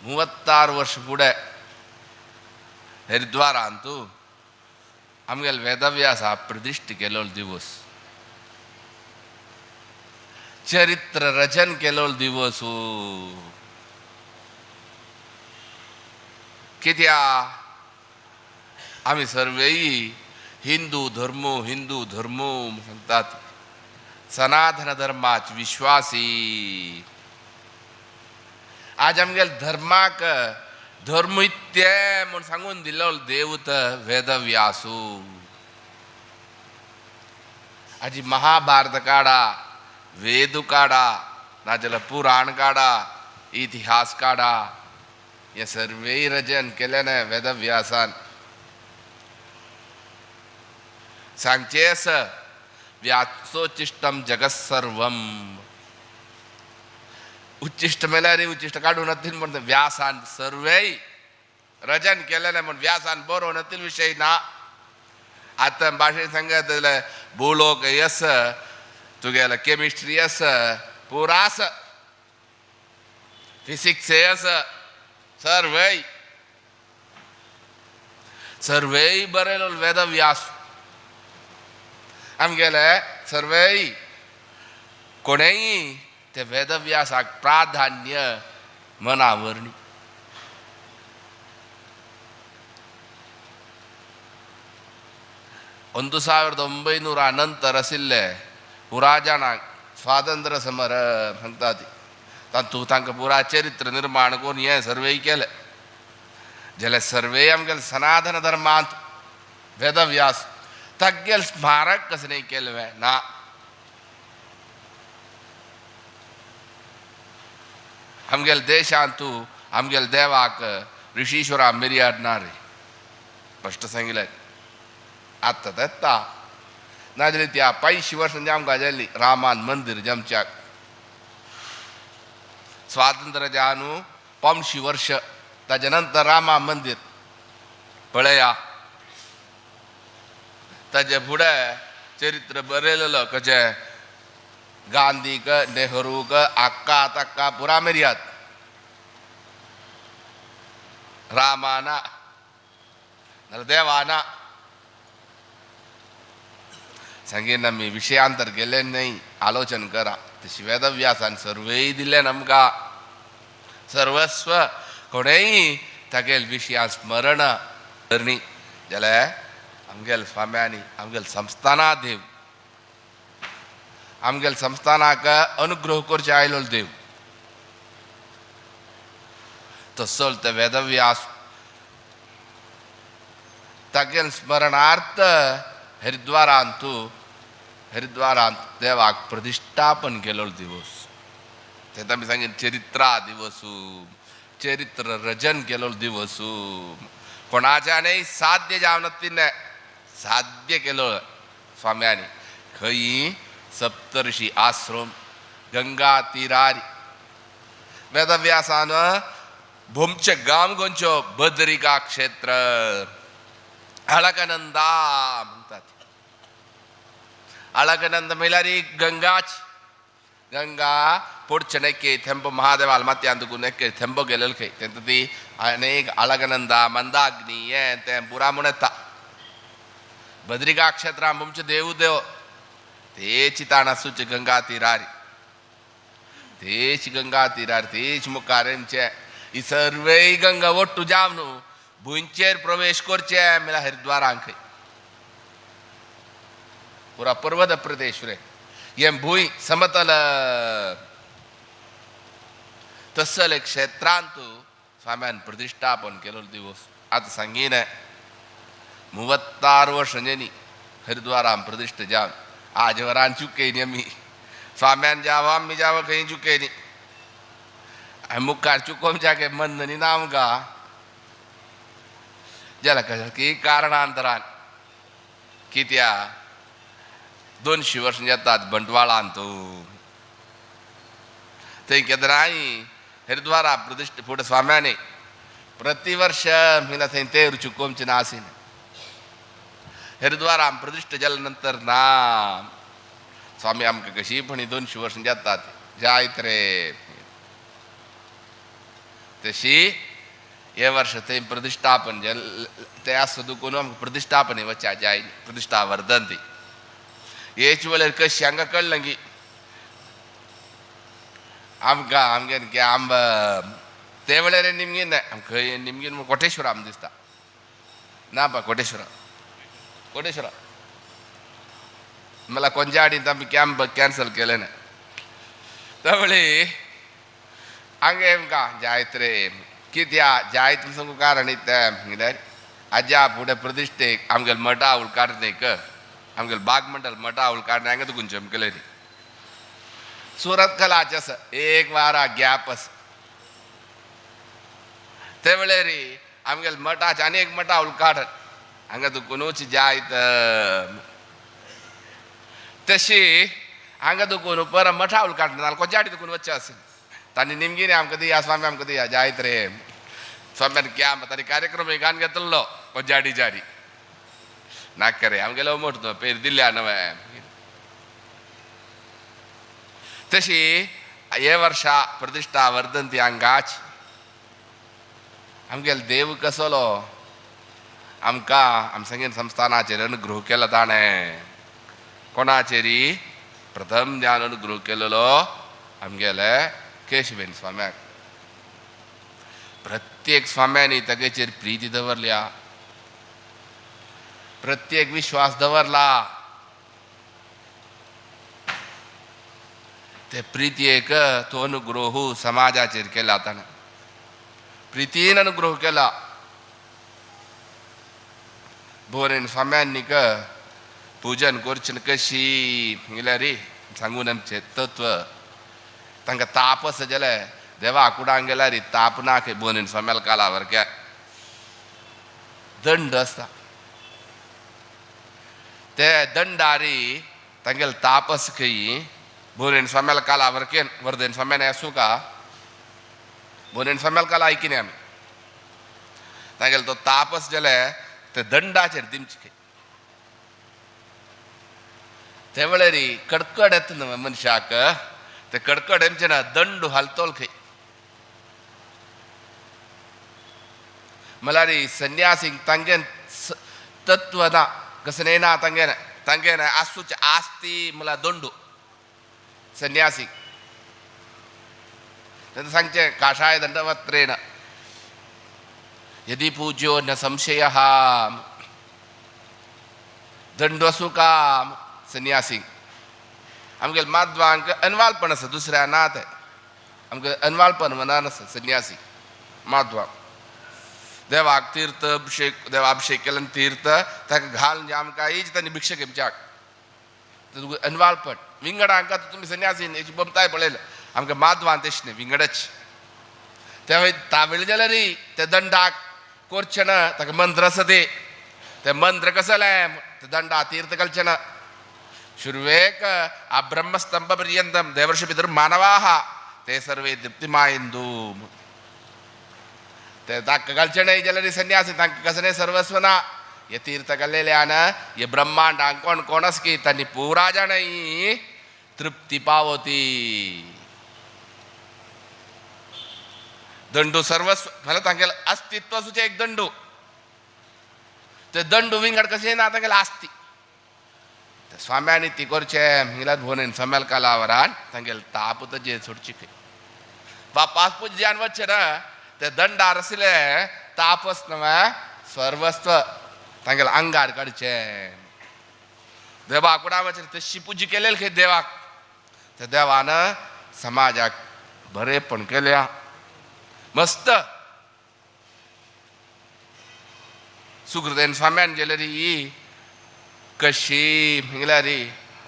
36 वर्ष फुडें हरिद्वारांतू आमगेले वेदव्यास प्रतिश्ठ केलेलो दिवस चरित्र रचन केलेलो दिवस कित्या आमी सर्वेई हिंदू धर्म सांगतात सनातन धर्माच विश्वासी आज आमगेले धर्माक धर्म इत्ते म्हूण सांगून दिल्लो देवत वेदव्यासू आजी महाभारत काळा वेद काढा नाजाल्यार पुराण काढा इतिहास काढा हे सर्वे रचन केल्याने वेदव्यासान सांगचे असं व्यासोचिष्टम जगत्सर्वम उच्चिष्ट मेल्यार उच्चिष्ट काढून येतील म्हणते व्यासान सर्वे रचन केल्याने म्हणून व्यासान बरोवन येतील विषय ना आता भाषेन सांगत जाल्यार भूलोक यस तुगेलो केमिस्ट्री आस पुरा आस फिजिक्स आस सर्वे बरयलो वेदव्यास आमगेले सर्वे कोणेय ते वेदव्यासाक प्राधान्य मनावरणी ಒಂದು 1900 ನಂತರ आशिल्ले पुरा जाणांक स्वातंत्र्य समर सांगता ती तातूंत तांकां पुरा चरित्र निर्माण करून हें सर्वे केलें जाल्यार सर्वे आमगेले सनातन धर्मांत वेदव्यास तागेलें स्मारक कशें नाही केलें ना आमगेल्या देशांतू आमगेल्या देवाक ऋषीश्वरा मिर्याद ना रे स्पश्ट सांगिल्लें आत्तां तेत्ता नाजाल्यार त्या 500 वर्सांची आमकां जाली रामान मंदिर जमच्याक स्वातंत्र्य जावं 500 वर्ष ताच्या नंतर रामा मंदिर पळया ताचे फुडें चरित्र बरयलेलो कशें गांधीक नेहरूक आक्का तक्का पुरा मिर्याद रामाना नाल्यार देवाना सांगीन आमी विशयांतर गेले नाही आलोचन करा तशी वेदव्यासान सर्वेय दिलें आमकां सर्वस्व कोणेय तागेल विशया स्मरण करणी जाल्यार आमगेल स्वाम्यांनी आमगेल संस्थाना देव आमगेल संस्थानाक अनुग्रह करचे आयलो देव तसो ते वेदव्यास तागेल स्मरणार्थ हरिद्वारांत देवाक प्रतिष्ठापन केलो दिवस तें आमी सांगीन चरित्रा दिवसू चरित्र रचन केलो दिवसू कोणाच्यानय साध्य जावन तिने साध्य केलो स्वाम्यांनी खंय सप्तर्षी आश्रम गंगा तीरारी वेदव्यासान भूमचे गांव गोंयच्यो बद्रिका क्षेत्र अलकनंदा म्हणटात अलकनंद म्हळ्यार गंगाच गंगा पुढचे नेके थेंबो महादेवाल माती अंदुकून नेके थेंबो गेलेल खंय तेंत ती अनेक अलकनंदा मंदाग्नी हें तें पुरा म्हूण येता बद्रिका क्षेत्रां भूमचे देव देव तेची ताण आसूचे गंगा तीरारी तेची गंगा तीरार तेच मुखारेंचे ही सर्वेय गंगा ಒಟ್ಟು जावन भुंयचेर प्रवेश करचे म्हळ्यार हरिद्वारांक पुरा पर्वत प्रदेश रे हें भूंय समतल तसले क्षेत्रांत स्वाम्यान प्रतिष्ठापन केलो दिवस आतां सांगीन 36 वर्सांनी हरिद्वारान प्रतिश्ठ जावन आज वरान चुके न्ही आमी स्वाम्यान जावा आमी जावा खंय चुके न्ही मुखार चुकोवच्याक मंद न्ही ना आमकां जाल्यार कशें कारणांतरान कित्या 200 वर्सां जातात बंटवाळांत थंय केदराय हरिद्वारा प्रतिश्ठ फुडें स्वाम्यांनी प्रतिवर्ष म्हळ्यार थंय तेर चुकोवचें नाशिल्लें हरिद्वारान प्रतिश्ठ जाल्या नंतर ना स्वामी आमकां कशी पण 200 वर्सां जातात जायत रे तशी हे वर्ष थंय प्रतिश्ठापन ते आसा दुखून आमकां प्रतिश्ठापन वचच्या जाय प्रतिश्ठा वर्धंती हेच वेळार कशी हांगा कळ्ळें की आमकां आमगेन की ते वेळार निमगेन खंय निमगेन कोटेश्वरा आमकां दिसता ना पा कोटेश्वरा मला कोणच्या आडींत आमी कॅम्प कॅन्सल केले ना त्यावेळी हांगे आमकां जायत रे कित्या जायत सांगू कारण म्हळ्यार हाज्या फुडें प्रतिश्ठेक आमगेले मठा उल काडणेक आमगेले बाग मंडल मठा उल काडणे हांगा तुका चमकले न्ही सुरत कलाचस एक वारा गॅपस ते वेळेरी आमगेल मठाचे अनेक मठा उलकाडत हांगा तू कोणूच जायत तशी हांगा तू कोण पर मठा उलकाडत नाल कोजाडी तू वच्चे असेल तानी निमगिरी आमकां दिया स्वामी आमकां दिया जायत रे स्वाम्यान क्या तानी कार्यक्रम गान घेतलो कोजाडी जारी नाक रे आमगेलो मोठ पेर दिल्या नवे तशी हे वर्षा प्रतिष्ठा वर्धंती हांगाच आमगेल देव कसलो आमकां आम संगीत संस्थानाचेर अनुग्रह केलो ताणें कोणाचेरी प्रथम ज्ञान अनुग्रह केलेलो आमगेले केशवेन स्वाम्याक प्रत्येक स्वाम्यांनी तेगेचेर प्रिती दवरल्या प्रत्येक विश्वास दवरला ते प्रित्येक तो अनुग्रह समाजाचेर केला ताणें प्रितीन अनुग्रह केला बोरेन स्वाम्यांनी पूजन करचें कशी म्हळ्यार सांगून आमचें तत्व तांकां तापस जाले देवा कुडांक गेल्यार ताप ना खंय बोरेन स्वाम्याल काला वरक्या दंड आसता ते दंडारी तांगेल तापस खंय बोरेन स्वाम्याल काला वरकेन वर्देन स्वाम्यान आसूं का बोरेन स्वाम्याल काला ऐकिनी आमी तांगेल तो तापस जाले ते दंडाचेर दिमचे खंय ते वेळेर कडकड येता न्हू मनशाक ते कडकड येमचे ना दंड हालतोल खंय म्हळ्यार संन्यासींक तांगेन तत्व ना कसले ना तांगेन तांगेन आसूचे आस्ती म्हळ्यार दंडू संन्यासीक तेन्ना सांगचे काषाय दंडवत्रेण यदि पूज्यो न संशयः दंड आसूं काम संन्यासीक आमगेल माधवांक अनवाळपण आसा दुसऱ्या ना ते आमकां अनवाळपण मनान आसा संन्यासी माधवांक देवाक तीर्थ अभिषेक देवा अभिषेक केला तीर्थ ताका घाल जे आमकां इज तांणी भिक्षा घेवच्याक अनवाळपण विंगडांक तुमी संन्यासीन हेची बमताय पळयला आमकां माधवान तशें न्ही विंगडच त्या तावेळ जाल्यार ते दंडाक करचें ना ताका मंत्र आसा ते मंत्र कसलें ते दंडा तीर्थ घालचें ना शुर्वेक आ ब्रह्मस्तंभ पर्यंतम देवर्षि पितृ मानवाः ते सर्वे दीप्तिमायन्तु ते ताका घालचें न्हय जाल्यार संन्यासी तांकां कसलें सर्वस्व ना हे तीर्थ घाल्लेल्यान हे ब्रह्मांडांक कोण कोण आसा की तांणी पुरा जाणां तृप्ती पावती दंडू सर्वस्व म्हळ्यार तांगेलें अस्तित्व आसूचें एक दंडू ते दंडू विंगड कशें ना तांगेलें आस्ती स्वाम्यांनी ती करचें म्हळ्यार भोवनेन स्वाम्याल कालावरान तांगेलें ताप तेजेर सोडची खंय बापास पुज्यान वचचें ना ते दंडार आसले तापस न्हय सर्वस्व तांगेलें आंगार काडचें देवाक कुडा वचचें तशी पुजी केलेली खंय देवाक त्या देवान समाजाक बरेपण केल्या मस्त सुकृतेन स्वाम्यान गेल्यार ही कशी म्हळ्यार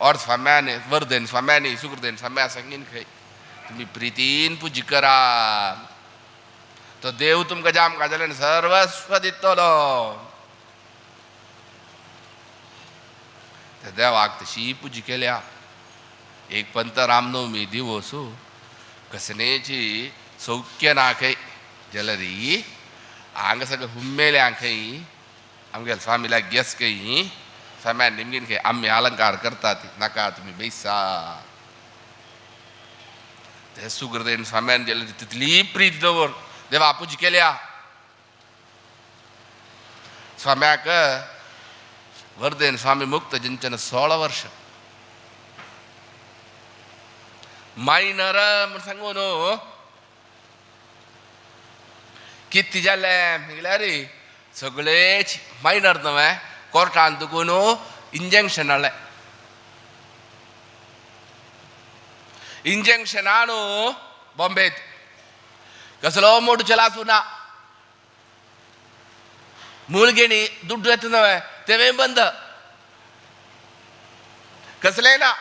और स्वाम्यान वर्देन स्वाम्यांनी सुकृतेन स्वाम्या सांगीन खंय तुमी प्रितीन पुजी करा तो देव तुमकां जाम काजल्यान सर्वस्व दितलो त्या देवाक तशी पुजी केल्या एक पंत रामनवमी दिवस कसनेची सौख्य ना खंय जाल्यार हांगा सगळें हुम्मेल्या खंय आमगेल्या स्वामीलाक गेस खंय स्वाम्यान निमगीन खंय आमी अलंकार करतात नाका तुमी बैसा ते सुकृतेन स्वाम्यान जाल्यार तितली प्रीत दवर देवा पुजी केल्या स्वाम्याक वर्देन स्वामी मुक्त जिंचन 16 वर्ष मायनर म्हण सांगून किती जालें म्हळ्यार सगळेच मायनर न्हय कोर्टान तुकून इंजेक्शन हाडलें इंजेक्शनान बॉम्बेत कसलो मोठो चला सुना मुळगेणी दुड्डू येता न्हय तेवूय बंद कसलें ना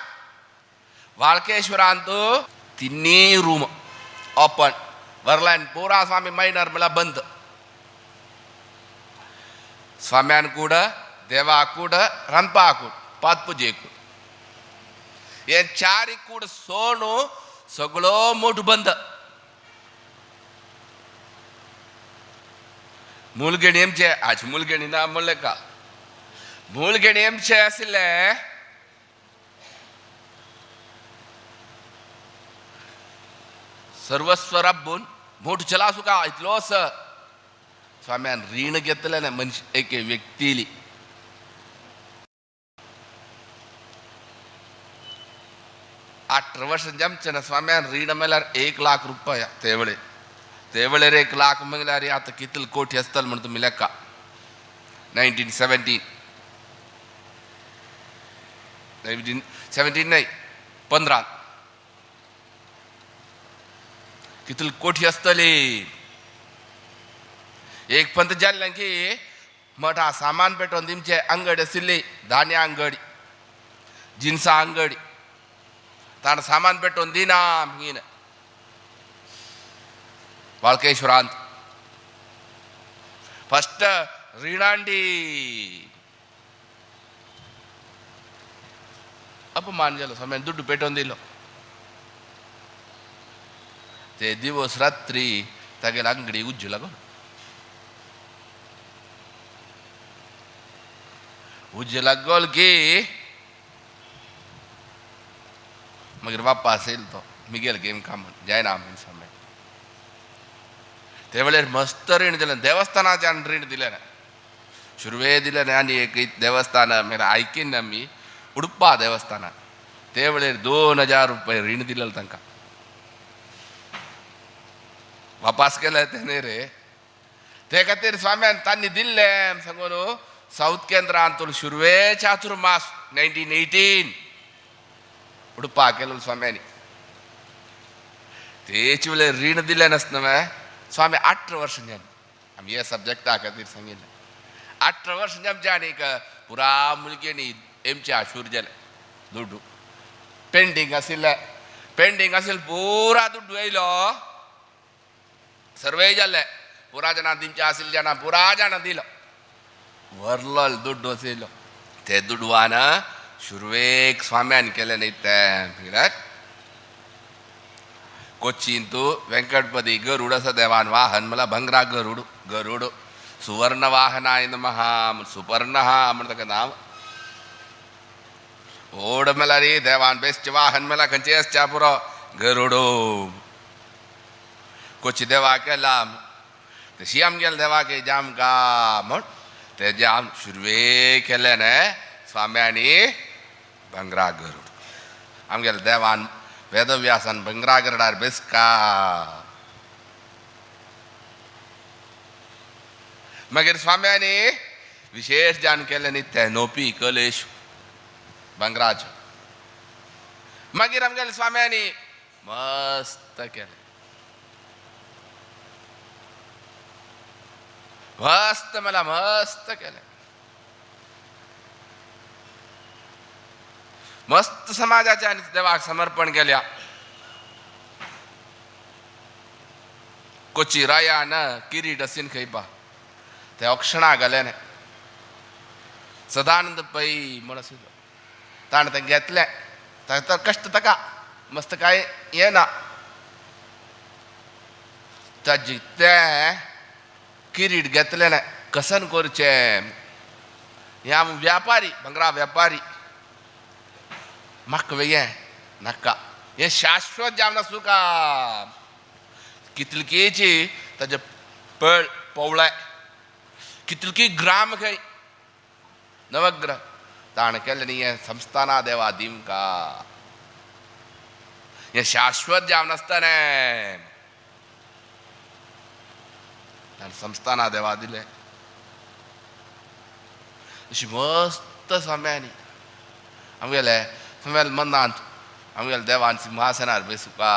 वाळकेश्वरांतू तिन्ही रूम ओपन वरल्यान पुरा स्वामी मायनर मला बंद स्वाम्यान कूड देवा कूड रणपा कूड पादपुजे कूड हे चारी कूड सोनू सगळो मोठ बंद मूलगेणी एमचे आज मूलगेणी ना म्हणले का मूलगेणी एमचे आसले सर्वस्व रब्बून मोठ चला सुका इतलोस स्वाम्यान ऋण घेतलें मनुष्य एक व्यक्तीली 18 वर्ष जमचे ना स्वाम्यान ऋण म्हणल्यार 1 लाख रुपया तेवळेर 1 लाख म्हणल्यार आता कितले कोटी असतल म्हणून तुम्ही लेक्का 1917 नाही 15 कितले कोटी असतले एक पंत जाल्ले की मोठा सामान पेटोवन दिमचे अंगडी आशिल्ली धान्य अंगडी जिन्सा अंगडी ताण सामान पेटोवन दिना मीन वाळकेश्वरांत फस्ट ऋणांडी अपमान जालो स्वाम्यान दुड्डू पेटोवन दिलो ते दिवस रात्री तागेले अंगडी उज्ज लागो उज्ज लागोल की मागीर वापस येयलो तो मिगेल गेम काम जायना बीन स्वामी ते वेळेर मस्त रीण दिलें देवस्थानाच्यान रीण दिलें शुरवे दिलें आनी एक देवस्थान मागीर आयकीन आमी उडपा देवस्थानान ते वेळेर 2000 रुपया रीण दिलेलें तांकां वापस केले तेणे रे ते खातीर स्वाम्यान तांणी दिल्लें सांगून साऊथ केंद्रांत शुरवे चातुर्मास 1918 उडपा केलो स्वाम्यांनी तेच वेळेर रीण दिलें नासतना स्वामी 18 वर्ष जाली आमी हे सब्जेक्टा खातीर सांगिल्लें 18 वर्ष जमच्या आनीक पुरा मुलगेनी एमचे आशूर जाले दुड्डू पेंडींग आशिल्लें पुरा दुड्डू येयलो सर्वे जाल्ले पुरा जाणां दिमचे आशिल्ले जाणां पुरा जाणां दिलो व्हरलो दुड्डू आशिल्लो ते दुडवान शुरवेक स्वाम्यान केलें न्ही तें कोच्चीन तू वेंकटपती गरुड आसा देवान वाहन मला भंगरा गरुड सुवर्ण वाहनाय नमः सुपर्ण म्हण ताका नांव ओड मला रे देवान बेस्ट वाहन मला खंयचे आसच्या पुरो गरुडो कोची देवा केला तशी आमगेल देवा के जाम का म्हण ते जाम शुरवे केले ने स्वाम्यांनी भंगरा गरुड आमगेल देवान वेदव्यासान भंगरा गरडार बेसका मागीर स्वाम्यांनी विशेष जाण केलें न्ही ते नोपी कलेश भंगराज मागीर आमगेले स्वाम्यांनी मस्त केलें मस्त मला मस्त केलें मस्त समाजाच्या देवाक समर्पण केल्या कोची रायान किरीट असीन खैपा ते अक्षणा घालें सदानंद पै म्हण आशिल्लो ताणें तें घेतलें तर कश्ट ताका मस्त काय हें ना ताजी तें किरीट घेतलें कसन करचें ह्या व्यापारी भंगरा व्यापारी म्हाका वेगळें नाका हें शाश्वत जावना सुका कितलकेची ताजे पवळे कितलकी ग्राम खंय नवग्रह ताण केलें न्ही हें संस्थाना देवा दिमका हें शाश्वत जावनासतना संस्थाना देवा दिलें अशी मस्त स्वाम्यांनी आमगेले स्वाम्याल मनांत आमगेले देवान सिंहासनार बेसुका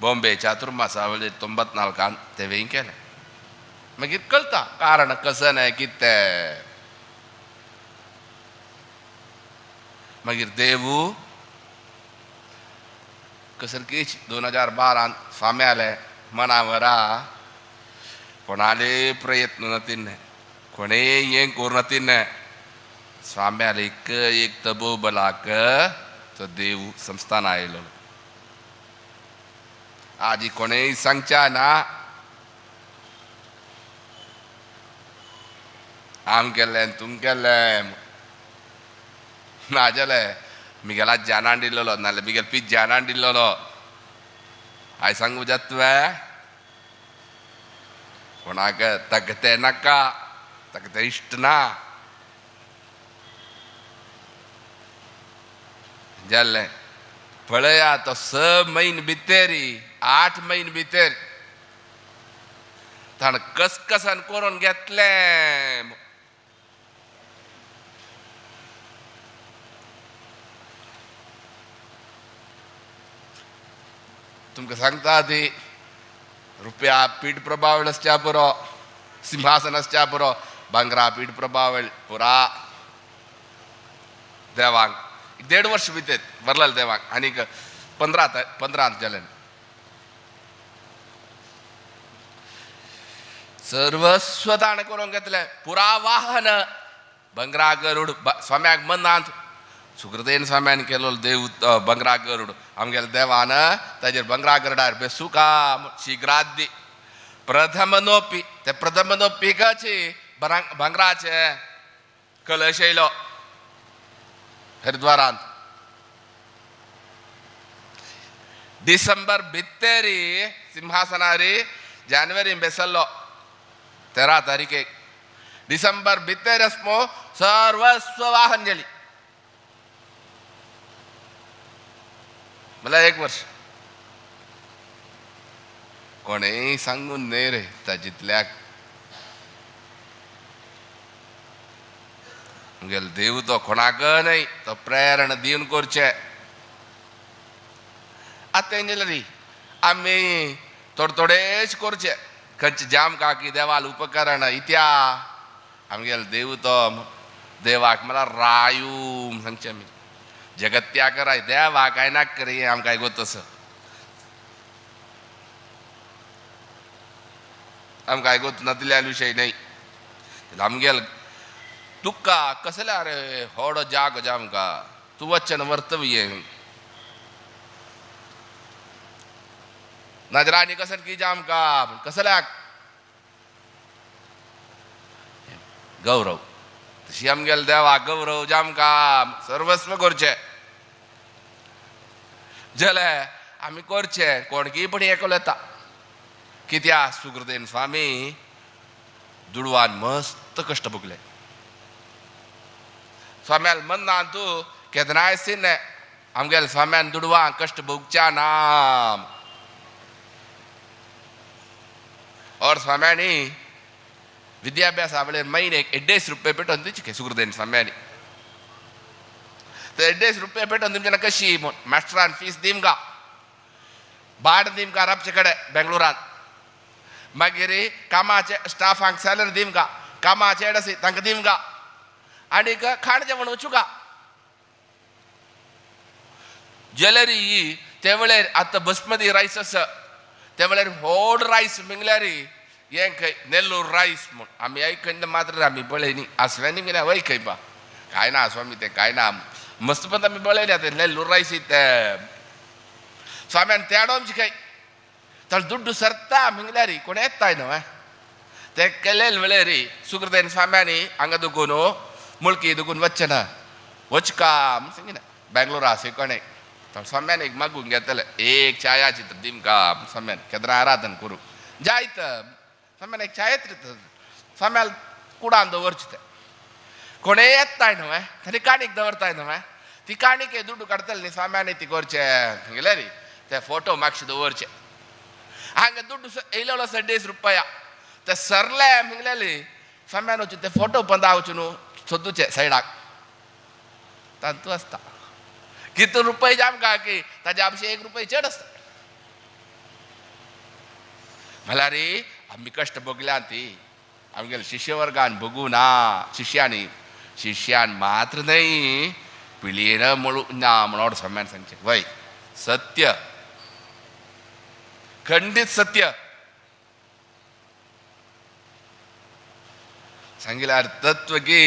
बॉम्बे चातुर्मासा वेळेर 94 ते वेळी केलें मागीर कळटा कारण कसन आहे कितें मागीर देवू कसरकीच 2012 स्वामी आले मनावरा कोणाले प्रयत्न नतीन कोणे ये कोरनतीन स्वामी आले एक तबो बलाक तो देव संस्थान आयलो आजी कोणे सांगच्या ना आम केल्ले तुम केल्ले नाजले मिगेला जानांडिल्लो नाले मिगेल पीच जानांडिल्लो आय सांगू जत्वे कोणाक तगते नाका तगते इष्ट ना जाल्ले पळया तो 6 महिने भितरी 8 महिने भितर ताण कसकसन करून घेतले तुमकां सांगता ती रुपया पीठ प्रभावळ आसच्या पुरो सिंहासन आसच्या पुरो भांगरा पीठ प्रभावळ पुरा देवाक 1.5 वर्ष भितर बरलें देवाक आनीक 15 जालें सर्वस्व दान करून घेतले पुरा वाहन बंगरा गरुड स्वाम्याक मनांत सुकृतेन स्वाम्यान केलो देव बंगरा गरुड आमगेले देवान ताजेर बंगरा गरुडार बेसुका शीघ्रादी प्रथमनोपी ते प्रथमनोपीकाची बंगराचे कलश येयलो हरिद्वारांत डिसेंबर भितरी सिंहासनारी जानेवारी बेसल्लो 13 तारीखेक डिसेंबर भितर आसमो सर्वस्व वाहन गेली मला 1 वर्ष कोणेय सांगून न्हय रे ताजितल्याक मुगेल देव तो कोणाक न्हय तो प्रेरणा दिवन करचे आतां री आमी थोडेच करचे खंयचे जाम काकी देवाल उपकरण इत्या आमगेले देव तो देवाक म्हळ्यार रायूम सांगचे आमी जगत्या कराय देवा काय नाक करे आमकां गोतस आमकां गोत नातल्या विशय न्हय आमगेल तुका कसल्या रे होडो जाग जामकां तूं वचन वर्तव्य नजरानी कसन की जामकां कसल्याक गौरव तशी आमगेले देवा गौरव जामकां सर्वस्व करचे जाल्यार आमी करचे कोणकीय पण एकलो येता कित्या सुकृतेन स्वामी दुडवान मस्त कश्ट भोगले स्वाम्याल मन्ना तूं केदनाय सिन्ने आमगेले स्वाम्यान दुडवां कश्ट भोगच्या नाम और स्वाम्यांनी विद्याभ्यासा वेळेर महिनेक 1.5 रुपये पेटोवन दिवचे सुकृतेन स्वाम्यांनी तर 1.5 रुपये पेटोवन दिवचे ना कशी मास्टरान फीस दिमगा भाड दिमगा राबचे कडेन बेंगलोरांत मागीर कामाचे स्टाफांक सॅलरी दिमगा कामाचे एडसी तांकां दिमगा आनीक खाण जेवण वचुका ज्वेलरी ते वेळेर आतां बसमती रायस आसा ते वेळेर व्हड रायस मिंगल्यार हें खंय नेल्लोर रायस म्हूण आमी आयकन मात्र आमी पळयनी आसव्यांनी बीन वय खंय बा काय ना स्वामी ते काय ना मस्त पण आमी पळयल्या ते नेल्लोर रायस ते स्वाम्यान तेडोमची खंय ताळ दुड्डू सरता मिंगल्यार कोण येताय न्हय ते केलेले वेळेर सुकृतेन स्वाम्यांनी हांगा दुखून मुळकी दुखून वच्चे ना वचका म्हूण सांगिना बेंगलोरा कोणे स्वाम्यान एक मागून घेतले एक छायाचित्र दिमका स्वाम्यान केदरा आराधन करूं जायत स्वाम्यान एक छायाचित्र स्वाम्याल कुडान दवरचे ते कोणे येताय न्हय ताणी काणीक दवरताय न्हय ती काणीक दुड्डू काडटले न्ही स्वाम्यानी ती करचे गेले रे ते फोटो मातशे दवरचे हांगा दुड्डू येयलो 1.5 रुपया ते सरले मिंगलेले स्वाम्यान वचून ते फोटो पंदा वचून सोदूचे सायडाक तांतू आसता कितू रुपये जामकां की ताज्या आमचे 1 रुपये चड आसता म्हळ्यार आमी कश्ट भोगल्या ती आमगेले शिश्य वर्गान भोगू ना शिश्यान मात्र न्हय पिळयेन म्हणून ना म्हणून स्वाम्यान सांगचे वय सत्य खंडित सत्य सांगितल्यार तत्व की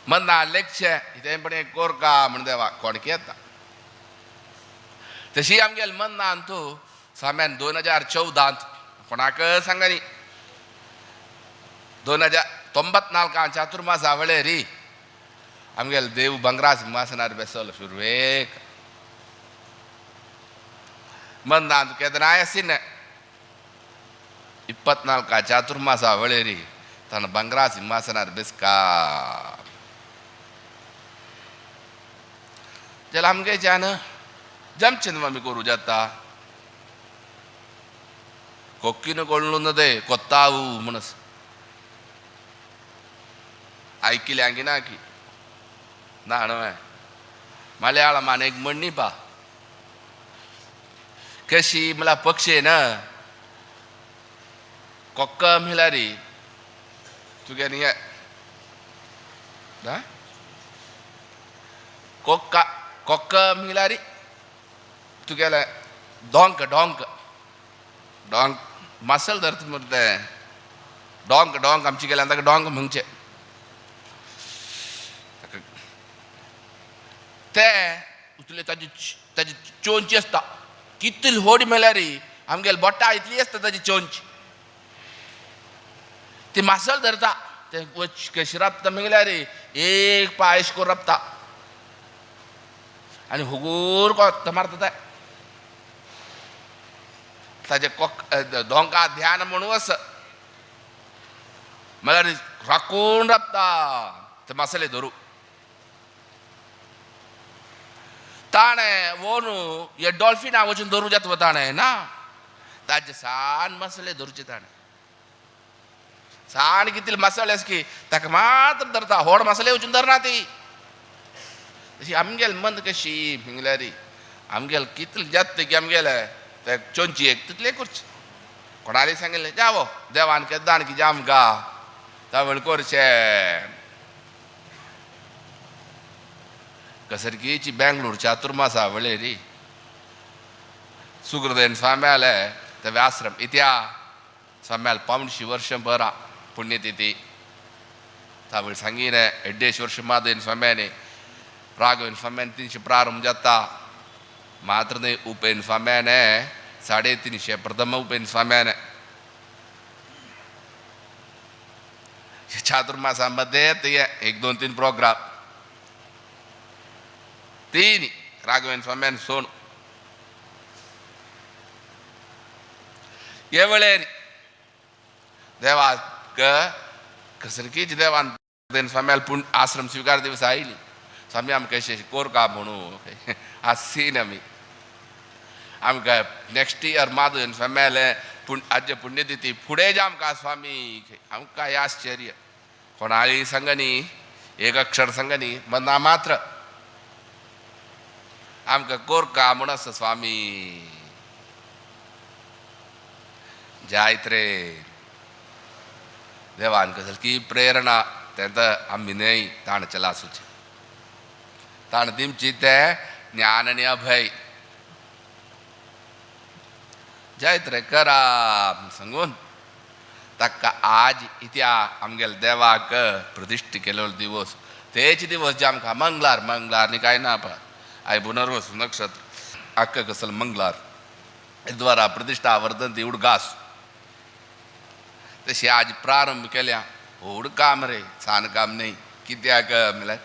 मन्ना लेक्ष इथें पण एक कोरका म्हण देवा कोणकी येता तशी आमगेल मन्ना तू साम्यान 2014 कोणाक सांगनी 2094 चातुर्मासा वेळेरी आमगेल देव बंगरा सिंहासनार बेसलो शुरवेक मन्ना केदनाय आसिन 24 चातुर्मासा वेळेरी तन बंगरा सिंहासनार बेसका जल आमगे जान जमचिन मम्मी कोरू जाता कोक्कीन ಕೊಳ್ಳುನ್ನದೆ ಕೊತ್ತಾವು ಮನಸ್ ऐकिले आंगी ना की ना मलयाळम एक म्हणणी पा कशी मला पक्षी आहे ना कोक्क मिळाली तुगे नाही कोक्का कोक्क मिळाली तुगेला डोंक डोंक डोंक मसल धरत म्हणते डोंक डोंक आमची गेल्या डोंक म्हणचे ते उतले ताजी ताजी चोंची असता कितली होडी मेल्यारी आमगेल बोटा इतली असता ताजी चोंच ती मासल धरता ते कशी राबता मेल्यारी एक पायश को राबता आणि हुगूर को मारता ताजे डोंका ध्यान म्हणू अस मला राखून राबता ते मसाले धरू ताणे वोनू ये डॉल्फिन वचून धरू जात ताणे ना ताजे सान मसाले धरूचे ताणे सान कितले मसाले की ताका मात्र धरता होड मसाले वचून धरना ती तशी आमगेल मंद कशी मिंगल्यारी आमगेल कितले जात की आमगेल ते चोंची एक तितले कुर्च कोणाले सांगितले जावो देवान केदान की जाम गा तवळ कोरचे कसरकीची बेंगळूर चातुर्मासा वेळेरी सुग्रदेन स्वाम्याले ते व्याश्रम इत्या स्वाम्याल 500 वर्ष बरा पुण्यतिथी तवळ सांगिने 150 वर्ष मादेन स्वाम्याने राघवेन स्वाम्याने 300 प्रारंभ जाता मात्र ने उपेन स्वाम्याने 350 प्रथम उपेन स्वाम्याने चातुर्मासामध्ये ते 1 2 3 प्रोग्राम तीन राघवेन स्वाम्यान सोन ये वेळेर देवा कसरकीच देवान स्वाम्याल पूण आश्रम स्वीकार दिवस आयली स्वामी आमकां कशें कोरका म्हणू आज सीन आमकां नेक्स्ट इयर माधुन स्वाम्याल पूण आजे पुण्यतिथी फुडें जे आमकां स्वामी आमकां हे आश्चर्य कोणाली सांगनी एक अक्षर सांगनी मना मात्र आमकां कोरका म्हण आसा स्वामी जायत रे देवान कसली की प्रेरणा तेंत आमी न्हय ताण चला सुचे ताण दिमची ते ज्ञान आनी अभय जायत रे करा सांगून ताका आज इत्या आमगेल देवाक प्रतिश्ठ केलो दिवस तेच दिवस जे आमकां मंगळार मंगळार न्ही काय ना पळय आय पुनर्वसु नक्षत्र अक्क कसल मंगळार द्वारा प्रतिष्ठा वर्धंती उडगास तशी आज प्रारंभ केल्या व्हड काम रे सान काम न्ही कित्याक म्हळ्यार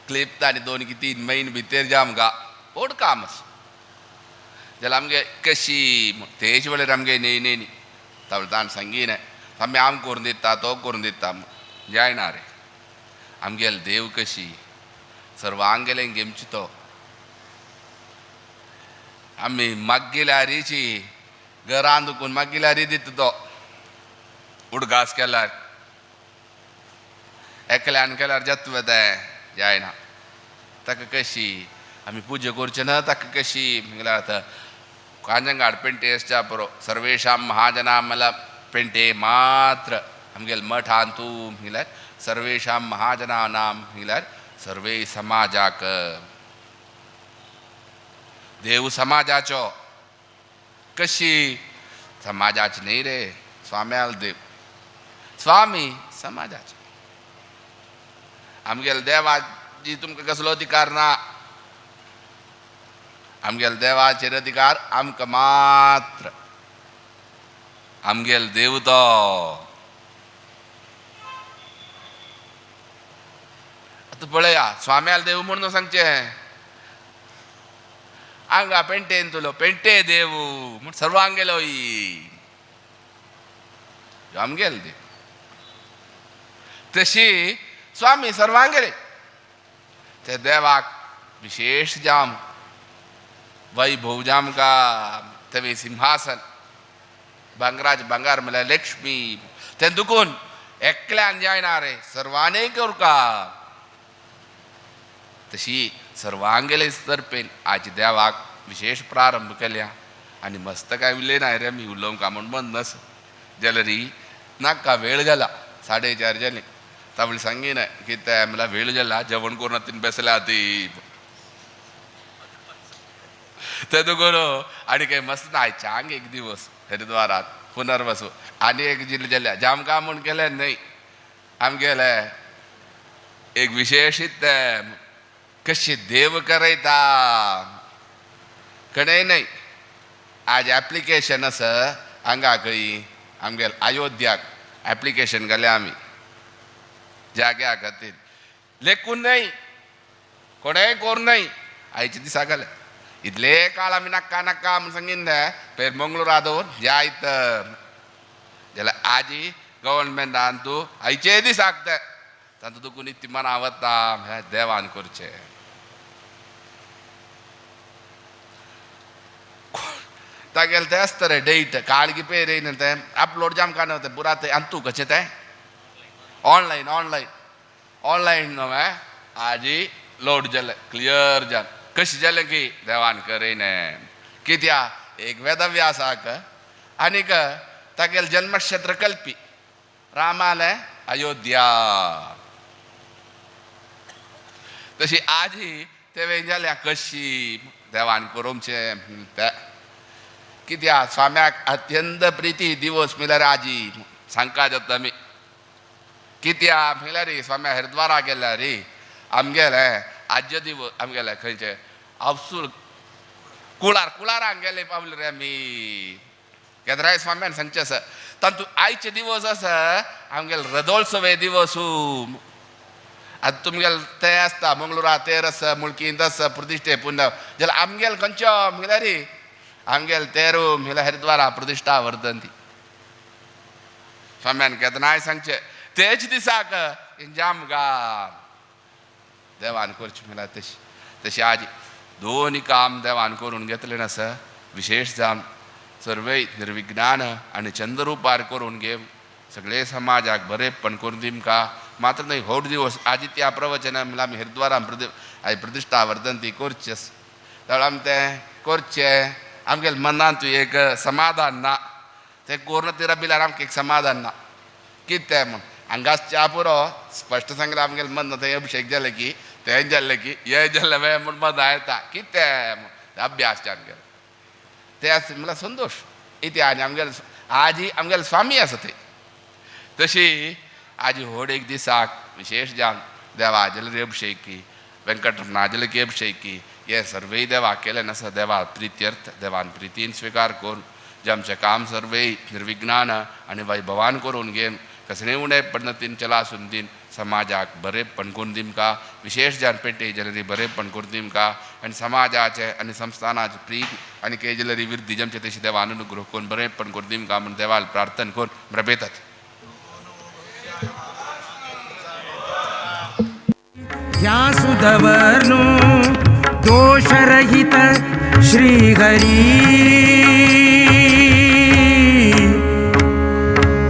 क्लिप्त आनी 2 की 3 म्हयने भितर जे आमकां व्हड काम जाल्यार आमगे कशी तेच वेळेर आमगे न्ही ताण सांगिने आमी आम करून दिता तो करून दिता जायना रे आमगेल देव कशी सर्वांगेले गेमची तो आमी मागिल्यारीची घरान दुखून मागिल्यारी दिता तो उडगास केल्यार एकल्यान केल्यार जत्व तें जायना ताका कशी आमी पुजा करचे ना ताका कशी म्हळ्यार आतां कांजंगाड पेंटे आसच्या पुरो सर्वेशां महाजनां म्हळ्यार पेंटे मात्र आमगेल मठान तूं म्हळ्यार सर्वेशां महाजनानां म्हळ्यार सर्वे समाजाक देव समाजाचो कशी समाजाची नाही रे स्वाम्याल देव स्वामी समाजाचे आमगेल देवाची तुमकां कसलो अधिकार ना आमगेल देवाचेर अधिकार आमकां मात्र आमगेल देव तो आतां पळया स्वाम्याल देव म्हणून सांगचे हांगा पेंटेन तुलो पेंटे देव म्हण सर्वांगेलो आमगेल देव तशी स्वामी सर्वांगेले ते देवाक विशेष जाम वैभव जाम का तवे सिंहासन भांगराज भांगार म्हळ्यार लक्ष्मी ते दुखून एकल्यान जायना रे सर्वांनी करू का तशी सर्वांगेले तर्फेन आज देवाक विशेष प्रारंभ केल्या आनी मस्त काय उरले नाही रे मी उलोवंक म्हणून बंद नस जाल्यार नाका वेळ जाला 4:30 जाली तावळी सांगीन कितें म्हळ्यार वेळ जाला जेवण करून तीन बेसल्या ती ते दुगोन आनी काही मस्त ना आयच्याक एक दिवस हरिद्वारात पुनर्वसू आनी एक जिल्ले जाल्या जाम काम म्हूण केलें न्हय आमगेले एक विशेषीत कशी देव करयता कडेय न्हय आज एप्लिकेशन आसा हांगा खंय आमगेल अयोध्याक एप्लिकेशन घालें आमी जाग्या खातीर लेखून न्हय कोणेय कोर न्हय आयचे दिसा घाले इतले काळ आमी नाका नाका म्हूण सांगीन पेर मंगळूरा दवर जायत जाल्यार आजी गव्हर्नमेंटान तूं आयचे दिसाक ते तातूंत तुका नित्य मना वता म्हळ्यार देवान करचें तागेले ते आसता रे डेट काळगी पे रे ते अपलोड जाम कान ते पुरा ते अंतू कशें ते ऑनलायन ऑनलायन ऑनलायन न्हय आजी लोड जालें क्लियर जाल कशें जालें की देवान करेन कित्याक एक वेदव्यासाक आनीक तागेले जन्मक्षेत्र कल्पी रामाले अयोध्या तशी आजी तेवें जाल्या कशी देवान करूंकचें ते कित्याक स्वाम्याक अत्यंत प्रिती दिवस म्हळ्यार आजी सांगता जाता आमी कित्याक म्हळ्यार स्वाम्या हरिद्वारा गेल्या रे आमगेले आज्य दिवस आमगेले खंयचे अवसूल कुळारांक गेले पावले रे आमी केदराय स्वाम्यान सांगचे आसा तातूंत आयचे दिवस आसा आमगेले रथोत्सवे दिवसू आतां तुमगेले ते आसता मंगळुरा तेर आसा मुळकींत आसा प्रतिश्ठे पुण्य जाल्यार आमगेले खंयच्यो म्हळ्यार आमगेले तेरू म्हळ्यार हरिद्वारा प्रतिश्ठा वर्धंती स्वाम्यान केदनाय सांगचे तेच दिसाक जाम गा देवान करचें म्हळ्यार तशी तशी आजी दोनी काम देवान करून घेतलें आसा विशेष जावन सर्वे निर्विघ्नान आनी चंद्ररूपार करून घेव सगळे समाजाक बरेपण करून दिमका मात्र न्हय होड दिवस आदित्या प्रवचन म्हळ्यार आमी हरिद्वारान प्रतिश्ठा वर्धंती करची जाल्यार आमी तें करचें आमगेले मनांत एक समाधान ना तें करून ती राबिल्यार आमकां एक समाधान ना कितें म्हूण हांगाच च्या पुरो स्पश्ट सांगल्यार आमगेलें मन थंय अभिशेक जालें की तें जाल्लें की हें जाल्लें वेळ म्हूण मनां येता कितें म्हूण अभ्यास आमगेले ते आसा म्हळ्यार संतोश इथे आनी आमगेले आजी आमगेले स्वामी आसा थंय तशी आजी व्हड एक दिसाक विशेष जावन देवा जलरी अभिशेकी वेंकटरमणाजलकी अभिशेकी हे सर्वे देवा केलें आसा देवा प्रित्यर्थ देवान प्रितीन स्विकार करून जे आमचें काम सर्वे निर्विघ्नान आनी वैभवान करून घेवन कसलेय उणें पडनतीन चलासून दिन समाजाक बरेपण करून दिमका विशेष जावन पेटे जलरी बरेपण करून दिमका आनी समाजाचें आनी संस्थानाचें प्रीत आनी के जलरी विर्धी जमचे तशी देवान अनुग्रह करून बरेपण करून दिमका म्हूण देवाल प्रार्थना करून रबेतात ध्यासुधवर्णो दोषरहित श्रीहरी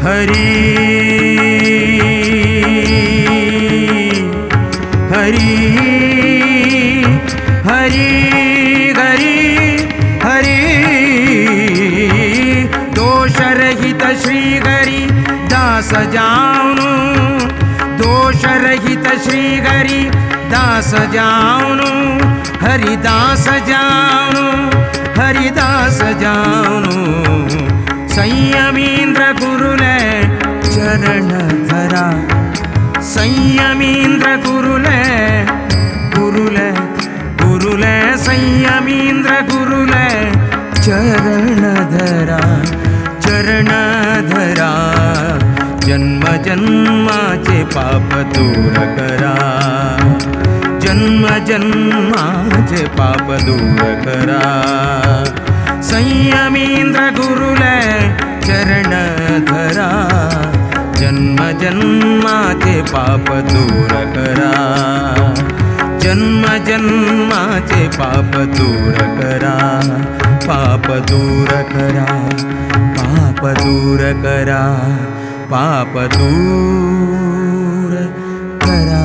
हरी हरी हरी हरी हरी दोषरहित श्रीहरी दास जाऊनु दोषरहित श्रीहरि दास जाऊनु हरिदास जाऊनु हरिदास जाऊनु संयमींद्र गुरुले चरण धरा संयमींद्र गुरुले गुरुले गुरुले संयमींद्र गुरुले चरण धरा जन्म जन्माचे पाप दूर करा जन्म जन्माचे पाप दूर करा संयमींद्र गुरुले चरण धरा जन्म जन्माचे पाप दूर करा जन्म जन्माचे पाप दूर करा पाप दूर करा पाप दूर करा पाप दूर करा